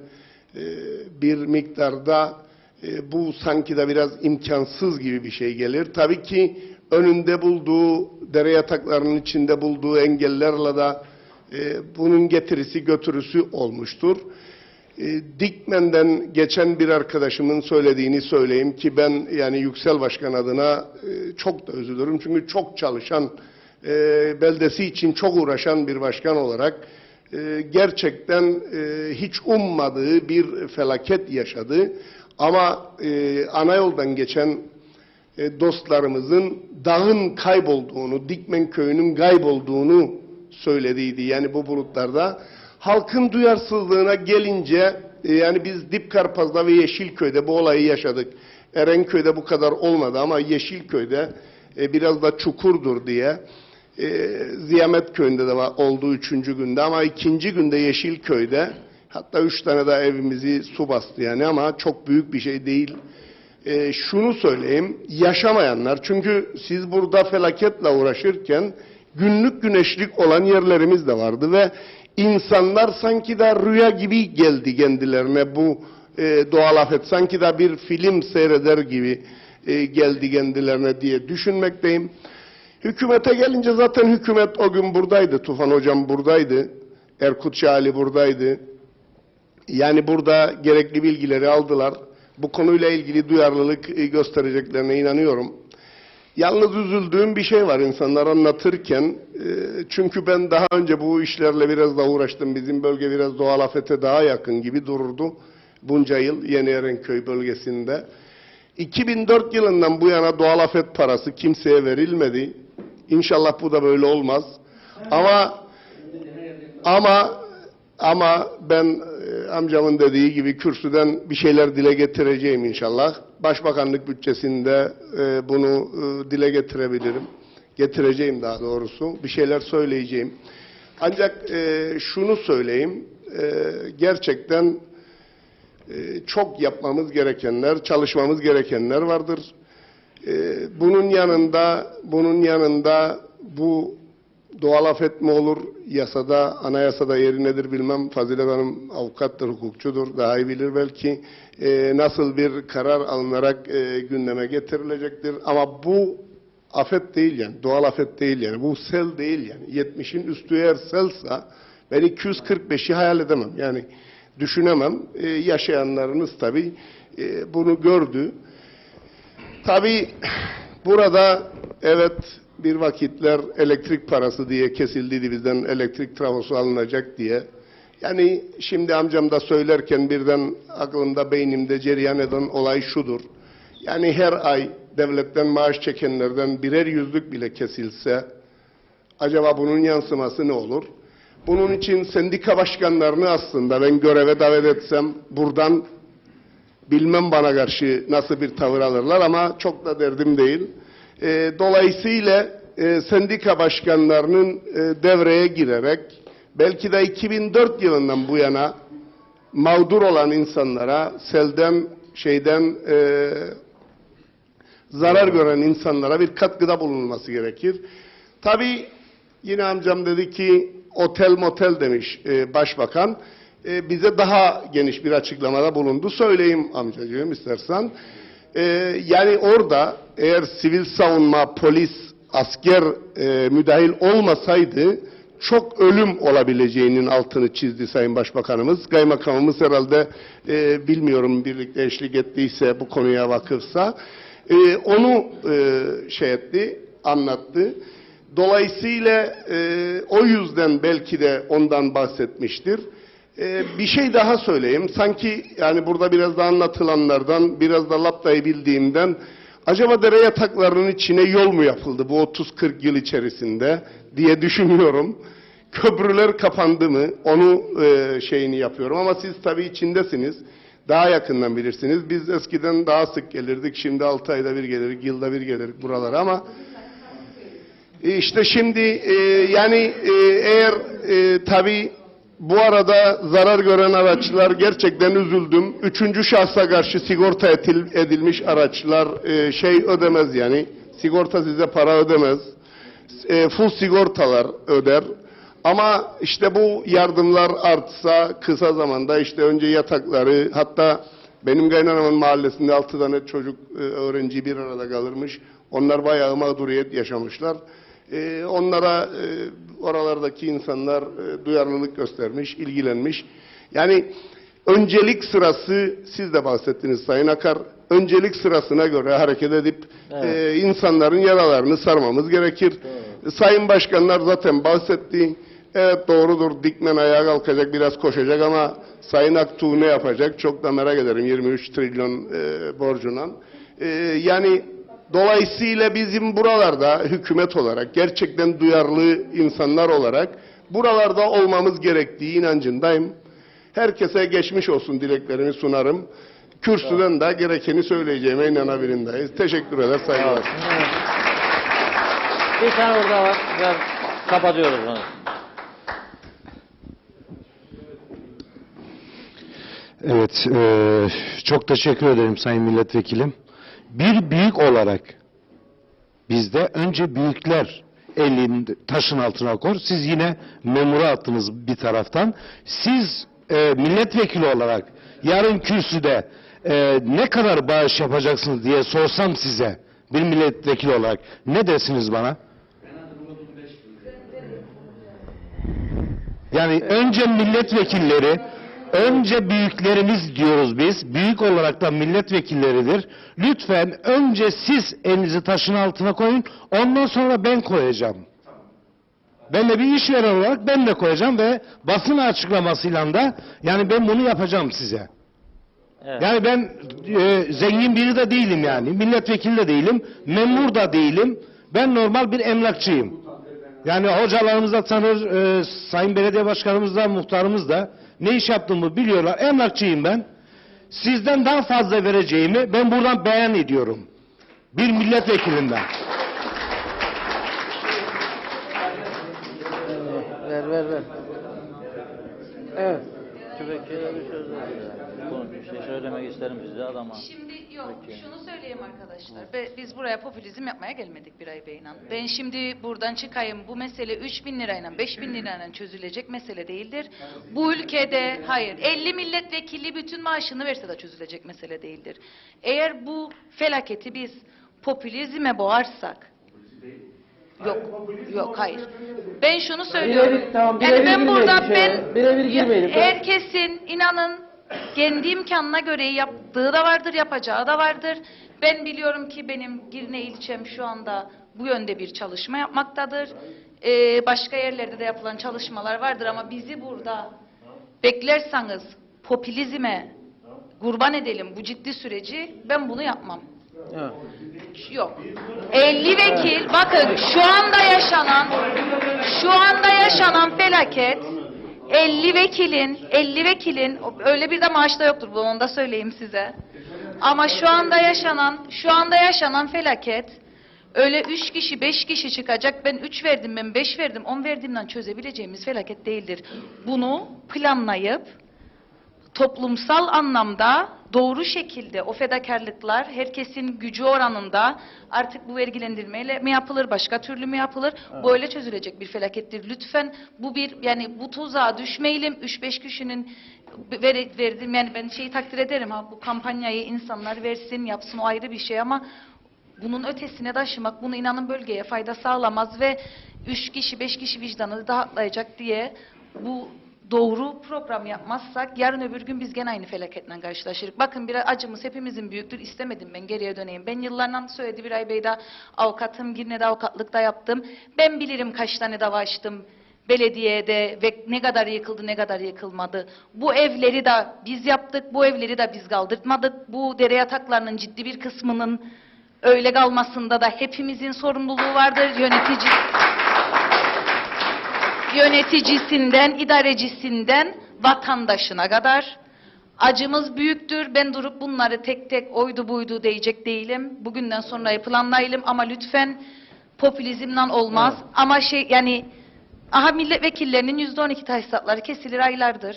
bir miktarda bu sanki de biraz imkansız gibi bir şey gelir. Tabii ki önünde bulduğu, dere yataklarının içinde bulduğu engellerle de bunun getirisi götürüsü olmuştur. Dikmen'den geçen bir arkadaşımın söylediğini söyleyeyim ki ben yani Yüksel Başkan adına çok da üzülürüm. Çünkü çok çalışan, beldesi için çok uğraşan bir başkan olarak gerçekten hiç ummadığı bir felaket yaşadı. Ama ana yoldan geçen dostlarımızın dağın kaybolduğunu, Dikmen köyünün kaybolduğunu söylediydi. Yani bu bulutlarda. Halkın duyarsızlığına gelince yani biz Dipkarpaz'da ve Yeşilköy'de bu olayı yaşadık. Erenköy'de bu kadar olmadı ama Yeşilköy'de biraz da çukurdur diye Ziyamet Köyü'nde de oldu 3. günde ama 2. günde Yeşilköy'de hatta 3 tane daha evimizi su bastı yani ama çok büyük bir şey değil. Şunu söyleyeyim, yaşamayanlar çünkü siz burada felaketle uğraşırken günlük güneşlik olan yerlerimiz de vardı ve insanlar sanki de rüya gibi geldi kendilerine bu doğal afet. Sanki de bir film seyreder gibi geldi kendilerine diye düşünmekteyim. Hükümete gelince zaten hükümet o gün buradaydı. Tufan Hocam buradaydı. Erkut Şahali buradaydı. Yani burada gerekli bilgileri aldılar. Bu konuyla ilgili duyarlılık göstereceklerine inanıyorum. Yalnız üzüldüğüm bir şey var insanlar anlatırken. Çünkü ben daha önce bu işlerle biraz da uğraştım. Bizim bölge biraz doğal afete daha yakın gibi dururdu. Bunca yıl Yeni Erenköy bölgesinde. 2004 yılından bu yana doğal afet parası kimseye verilmedi. İnşallah bu da böyle olmaz. Ama ben amcamın dediği gibi kürsüden bir şeyler dile getireceğim inşallah. Başbakanlık bütçesinde bunu dile getirebilirim. Getireceğim daha doğrusu. Bir şeyler söyleyeceğim. Ancak şunu söyleyeyim. Gerçekten çok yapmamız gerekenler, çalışmamız gerekenler vardır. Bunun yanında bu doğal afet mi olur? Yasada, anayasada yeri nedir bilmem. Fazilet Hanım avukattır, hukukçudur. Daha iyi bilir belki. Nasıl bir karar alınarak gündeme getirilecektir. Ama bu afet değil yani. Doğal afet değil yani. Bu sel değil yani. 70'in üstü eğer selse ben 245'i hayal edemem. Yani düşünemem. Yaşayanlarınız tabii bunu gördü. Tabii burada evet bir vakitler elektrik parası diye kesildiydi bizden elektrik trafosu alınacak diye. Yani şimdi amcam da söylerken birden aklımda beynimde cereyan eden olay şudur. Yani her ay devletten maaş çekenlerden birer yüzlük bile kesilse acaba bunun yansıması ne olur? Bunun için sendika başkanlarını aslında ben göreve davet etsem buradan bilmem bana karşı nasıl bir tavır alırlar ama çok da derdim değil. Dolayısıyla sendika başkanlarının devreye girerek belki de 2004 yılından bu yana mağdur olan insanlara, selden, zarar gören insanlara bir katkıda bulunması gerekir. Tabii yine amcam dedi ki otel motel demiş başbakan. Bize daha geniş bir açıklamada bulundu. Söyleyeyim amcacığım istersen. Yani orada eğer sivil savunma, polis, asker müdahil olmasaydı çok ölüm olabileceğinin altını çizdi Sayın Başbakanımız. Kaymakamımız herhalde bilmiyorum birlikte eşlik ettiyse bu konuya vakıfsa onu anlattı. Dolayısıyla o yüzden belki de ondan bahsetmiştir. Bir şey daha söyleyeyim. Sanki yani burada biraz da anlatılanlardan, biraz da Lapta'yı bildiğimden acaba dere yataklarının içine yol mu yapıldı bu 30-40 yıl içerisinde diye düşünüyorum. Köprüler kapandı mı onu şeyini yapıyorum ama siz tabii içindesiniz. Daha yakından bilirsiniz. Biz eskiden daha sık gelirdik. Şimdi 6 ayda bir gelirdik, yılda bir gelirdik buralara ama işte şimdi eğer tabii bu arada zarar gören araçlar gerçekten üzüldüm. Üçüncü şahsa karşı sigorta edilmiş araçlar ödemez yani. Sigorta size para ödemez. Full sigortalar öder. Ama işte bu yardımlar artsa kısa zamanda işte önce yatakları, hatta benim kaynanamın mahallesinde 6 tane çocuk öğrenci bir arada kalırmış. Onlar bayağı mağduriyet yaşamışlar. Onlara oralardaki insanlar duyarlılık göstermiş, ilgilenmiş. Yani öncelik sırası, siz de bahsettiniz Sayın Akar, öncelik sırasına göre hareket edip insanların yaralarını sarmamız gerekir. Sayın Başkanlar zaten bahsetti. Evet doğrudur, Dikmen ayağa kalkacak, biraz koşacak ama Sayın Aktuğ ne yapacak? Çok da merak ederim 23 trilyon borcuna. Yani dolayısıyla bizim buralarda hükümet olarak, gerçekten duyarlı insanlar olarak buralarda olmamız gerektiği inancındayım. Herkese geçmiş olsun dileklerimi sunarım. Kürsüden de gerekeni söyleyeceğime inanabilindeyiz. Teşekkür eder, saygılar. Bir tane orada var. Biraz kapatıyoruz onu. Evet, çok teşekkür ederim Sayın Milletvekilim. Bir büyük olarak bizde önce büyükler elini taşın altına koyar. Siz yine memura attınız bir taraftan. Siz milletvekili olarak yarın kürsüde ne kadar bağış yapacaksınız diye sorsam size bir milletvekili olarak ne dersiniz bana? Yani önce milletvekilleri, önce büyüklerimiz diyoruz biz, büyük olarak da milletvekilleridir. Lütfen önce siz elinizi taşın altına koyun, ondan sonra ben koyacağım. Ben de bir işveren olarak ben de koyacağım ve basın açıklamasıyla da yani ben bunu yapacağım size. Evet. Yani ben zengin biri de değilim yani, milletvekili de değilim, memur da değilim. Ben normal bir emlakçıyım. Yani hocalarımız da tanır, sayın belediye başkanımız da, muhtarımız da ne iş yaptığımı biliyorlar. Emlakçıyım ben. Sizden daha fazla vereceğimi ben buradan beyan ediyorum. Bir milletvekilinden. Ver. Evet. Tübekçi'de bir söz var. Bir şey söylemek isterim size adama. Şimdi yok, şunu söyleyeyim arkadaşlar. Biz buraya popülizm yapmaya gelmedik bir ay beyinan. Ben şimdi buradan çıkayım, bu mesele 3.000 lirayla 5.000 lirayla çözülecek mesele değildir. Bu ülkede, hayır, 50 milletvekili bütün maaşını verse de çözülecek mesele değildir. Eğer bu felaketi biz popülizme boğarsak, Yok, hayır. Ben şunu söylüyorum. Yani ben burada herkesin inanın kendi imkanına göre yaptığı da vardır, yapacağı da vardır. Ben biliyorum ki benim Girne ilçem şu anda bu yönde bir çalışma yapmaktadır. Başka yerlerde de yapılan çalışmalar vardır ama bizi burada beklerseniz popülizme kurban edelim bu ciddi süreci, ben bunu yapmam. Evet. Yok. 50 vekil, bakın şu anda yaşanan felaket 50 vekilin öyle bir de maaş da yoktur, bunu onu da söyleyeyim size. Ama şu anda yaşanan felaket öyle 3 kişi 5 kişi çıkacak, ben 3 verdim, ben 5 verdim, 10 verdiğimden çözebileceğimiz felaket değildir. Bunu planlayıp toplumsal anlamda doğru şekilde o fedakarlıklar herkesin gücü oranında artık bu vergilendirmeyle mi yapılır, başka türlü mü yapılır? Evet. Böyle çözülecek bir felakettir. Lütfen bu tuzağa düşmeyelim. 3-5 kişinin verdim yani ben takdir ederim bu kampanyayı insanlar versin, yapsın, o ayrı bir şey ama bunun ötesine taşımak, bunu inanın bölgeye fayda sağlamaz ve 3 kişi 5 kişi vicdanı dağıtlayacak diye bu doğru program yapmazsak yarın öbür gün biz gene aynı felaketle karşılaşırız. Bakın bir acımız hepimizin büyüktür. İstemedim ben geriye döneyim. Ben yıllardan söyledi Biray Bey'de avukatım, Girne'de avukatlık da yaptım. Ben bilirim kaç tane dava açtım belediyede ve ne kadar yıkıldı, ne kadar yıkılmadı. Bu evleri de biz yaptık, bu evleri de biz kaldırtmadık. Bu dere yataklarının ciddi bir kısmının Öyle kalmasında da hepimizin sorumluluğu vardır. Yöneticisinden, idarecisinden vatandaşına kadar. Acımız büyüktür. Ben durup bunları tek tek oydu buydu diyecek değilim. Bugünden sonrayı planlayalım ama lütfen popülizmden olmaz. Evet. Ama aha milletvekillerinin %12 tahsisatları kesilir aylardır.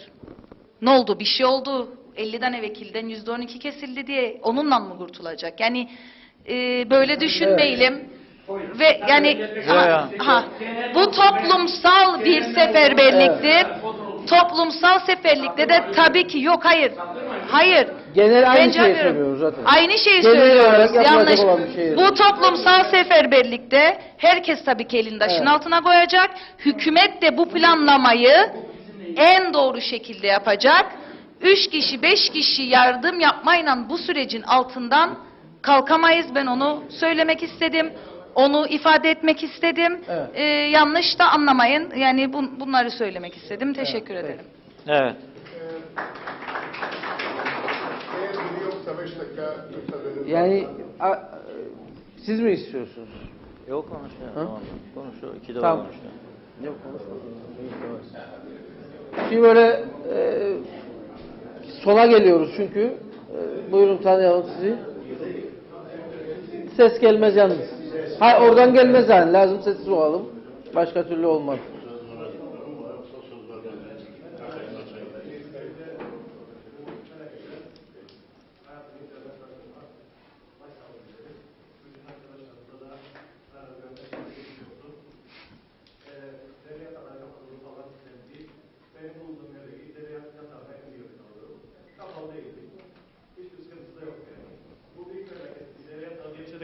Ne oldu? Bir şey oldu. 50 tane vekilden %12 kesildi diye onunla mı kurtulacak? Yani böyle düşünmeyelim. Evet. Ve bu toplumsal bir seferberliktir. Toplumsal seferlikte de tabii ki yok, hayır. Genel aynı şeyi söylüyoruz zaten. Aynı şeyi söylüyoruz. Yanlış. Bu toplumsal seferberlikte herkes tabii ki elini taşın altına koyacak. Hükümet de bu planlamayı en doğru şekilde yapacak. 3 kişi, 5 kişi yardım yapmayla bu sürecin altından kalkamayız. Ben onu söylemek istedim. Onu ifade etmek istedim. Evet. Yanlış da anlamayın. Yani bunları söylemek istedim. Teşekkür ederim. Evet. Yani siz mi istiyorsunuz? Yok konuşuyor. Tamam. Konuşuyor. İki de tamam. Konuşuyor. Yok konuşmadım. Şimdi böyle sona geliyoruz çünkü. Buyurun tanıyalım sizi. Ses gelmez yalnız. Oradan gelmez yani. Lazım sessiz olalım. Başka türlü olmaz.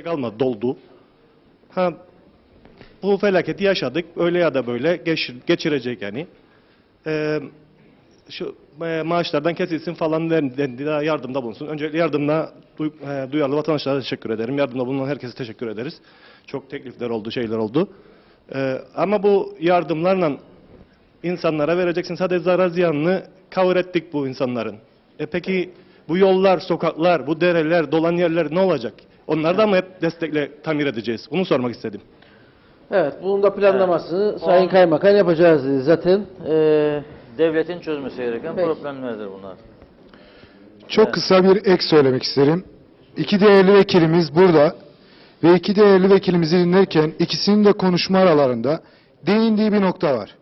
Kalmadı, doldu. Bu felaketi yaşadık. Öyle ya da böyle geçirecek yani. Şu maaşlardan kesilsin falan dendi, daha yardımda bulunsun. Öncelikle yardımına duyarlı vatandaşlara teşekkür ederim. Yardımda bulunan herkese teşekkür ederiz. Çok teklifler oldu, şeyler oldu. Ama bu yardımlarla insanlara vereceksin. Sadece zarar ziyanını cover ettik bu insanların. Peki bu yollar, sokaklar, bu dereler, dolan yerler ne olacak? Onları da mı hep destekle tamir edeceğiz? Bunu sormak istedim. Evet, bunun da planlamasını Sayın Kaymakam yapacağız zaten. Devletin çözmesi gereken problemlerdir bunlar. Çok kısa bir ek söylemek isterim. 2 değerli vekilimiz burada ve 2 değerli vekilimizi dinlerken ikisinin de konuşma aralarında değindiği bir nokta var.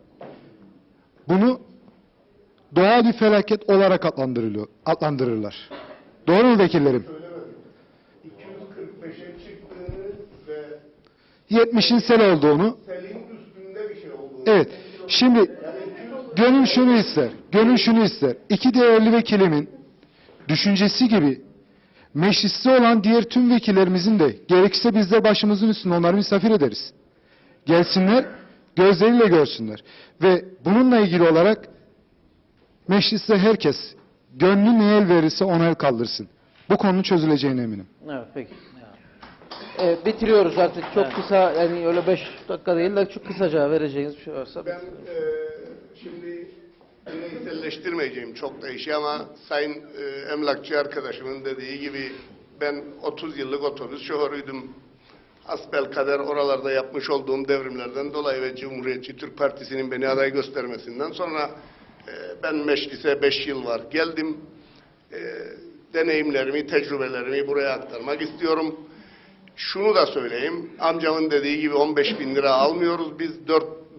Bunu doğal bir felaket olarak adlandırırlar. Doğru mu vekillerim? 70'in sel olduğunu. Evet. Şimdi gönül şunu ister. 2 değerli vekilimin düşüncesi gibi mecliste olan diğer tüm vekillerimizin de gerekirse biz de başımızın üstünde onları misafir ederiz. Gelsinler, gözleriyle görsünler. Ve bununla ilgili olarak mecliste herkes gönlü neye el verirse ona el kaldırsın. Bu konunun çözüleceğine eminim. Evet, peki. Evet, bitiriyoruz artık. Çok kısa, yani öyle 5 dakika değil de çok kısaca vereceğiniz bir şey varsa. Ben şimdi bireyselleştirmeyeceğim çok da işi ama Sayın emlakçı arkadaşımın dediği gibi ben 30 yıllık otobüs şoförüydüm. Hasbelkader oralarda yapmış olduğum devrimlerden dolayı ve Cumhuriyetçi Türk Partisi'nin beni aday göstermesinden sonra ben meclise 5 yıl var geldim. Deneyimlerimi, tecrübelerimi buraya aktarmak istiyorum. Şunu da söyleyeyim, amcamın dediği gibi 15.000 lira almıyoruz. Biz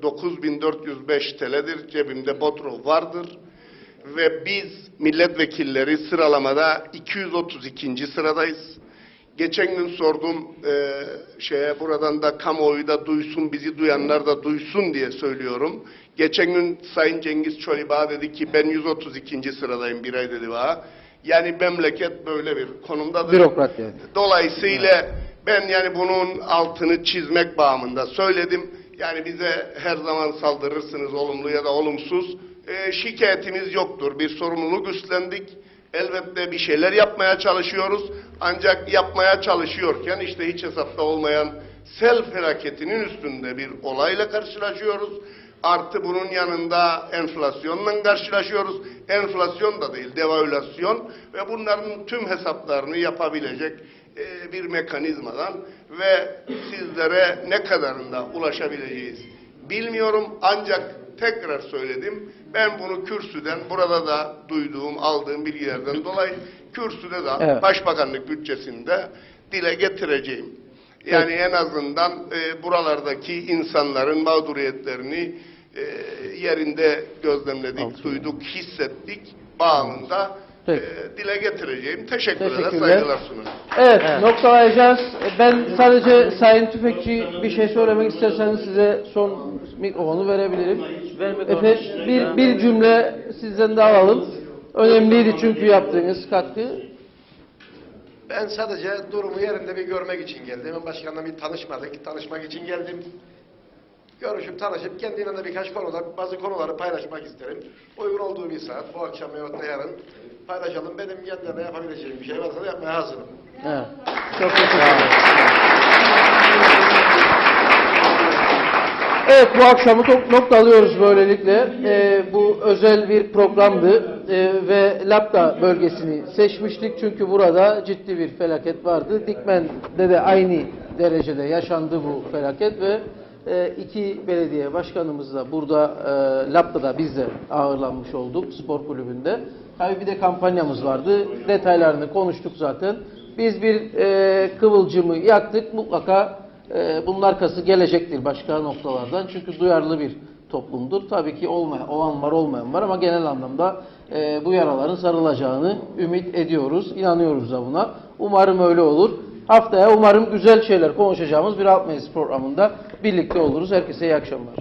9.405 TL'dir, cebimde Botrov vardır. Ve biz milletvekilleri sıralamada 232. sıradayız. Geçen gün sordum, buradan da kamuoyu da duysun, bizi duyanlar da duysun diye söylüyorum. Geçen gün Sayın Cengiz Çoliba dedi ki ben 132. sıradayım, bir ay dedi bana. Yani memleket böyle bir konumdadır. Bürokrat yani. Dolayısıyla ben yani bunun altını çizmek bağımında söyledim. Yani bize her zaman saldırırsınız olumlu ya da olumsuz. Şikayetimiz yoktur. Bir sorumluluk üstlendik. Elbette bir şeyler yapmaya çalışıyoruz. Ancak yapmaya çalışıyorken işte hiç hesapta olmayan sel felaketinin üstünde bir olayla karşılaşıyoruz. Artı bunun yanında enflasyonla karşılaşıyoruz. Enflasyon da değil, devalüasyon ve bunların tüm hesaplarını yapabilecek bir mekanizmadan ve sizlere ne kadarında ulaşabileceğiz bilmiyorum, ancak tekrar söyledim. Ben bunu kürsüden, burada da duyduğum, aldığım bilgilerden dolayı kürsüde de Evet. Başbakanlık bütçesinde dile getireceğim. Yani en azından buralardaki insanların mağduriyetlerini yerinde gözlemledik, duyduk, hissettik bağında dile getireceğim. Teşekkür eder, saygılar sunarım. Evet, noktalayacağız. Ben sadece Sayın Tüfekçi bir şey söylemek isterseniz size son mikrofonu verebilirim. Bir cümle sizden de alalım. Önemliydi çünkü yaptığınız katkı. Ben sadece durumu yerinde bir görmek için geldim. Başkanla bir tanışmadık. Tanışmak için geldim. Görüşüp tanışıp kendiyle de birkaç konuda bazı konuları paylaşmak isterim. Uygun olduğu bir saat bu akşam veyahut da yarın paylaşalım. Benim kendilerine yapabileceğim bir şey varsa da yapmaya hazırım. Evet. Çok teşekkür ederim. Evet, bu akşamı noktalıyoruz böylelikle. Bu özel bir programdı ve Lapta bölgesini seçmiştik çünkü burada ciddi bir felaket vardı. Dikmen'de de aynı derecede yaşandı bu felaket ve iki belediye başkanımız da burada Lapta'da biz de ağırlanmış olduk spor kulübünde. Tabii bir de kampanyamız vardı. Detaylarını konuştuk zaten. Biz bir kıvılcımı yaktık. Mutlaka bunun arkası gelecektir başka noktalardan. Çünkü duyarlı bir toplumdur. Tabii ki olan var olmayan var ama genel anlamda bu yaraların sarılacağını ümit ediyoruz. İnanıyoruz da buna. Umarım öyle olur. Haftaya umarım güzel şeyler konuşacağımız bir Halk Meclisi programında birlikte oluruz. Herkese iyi akşamlar.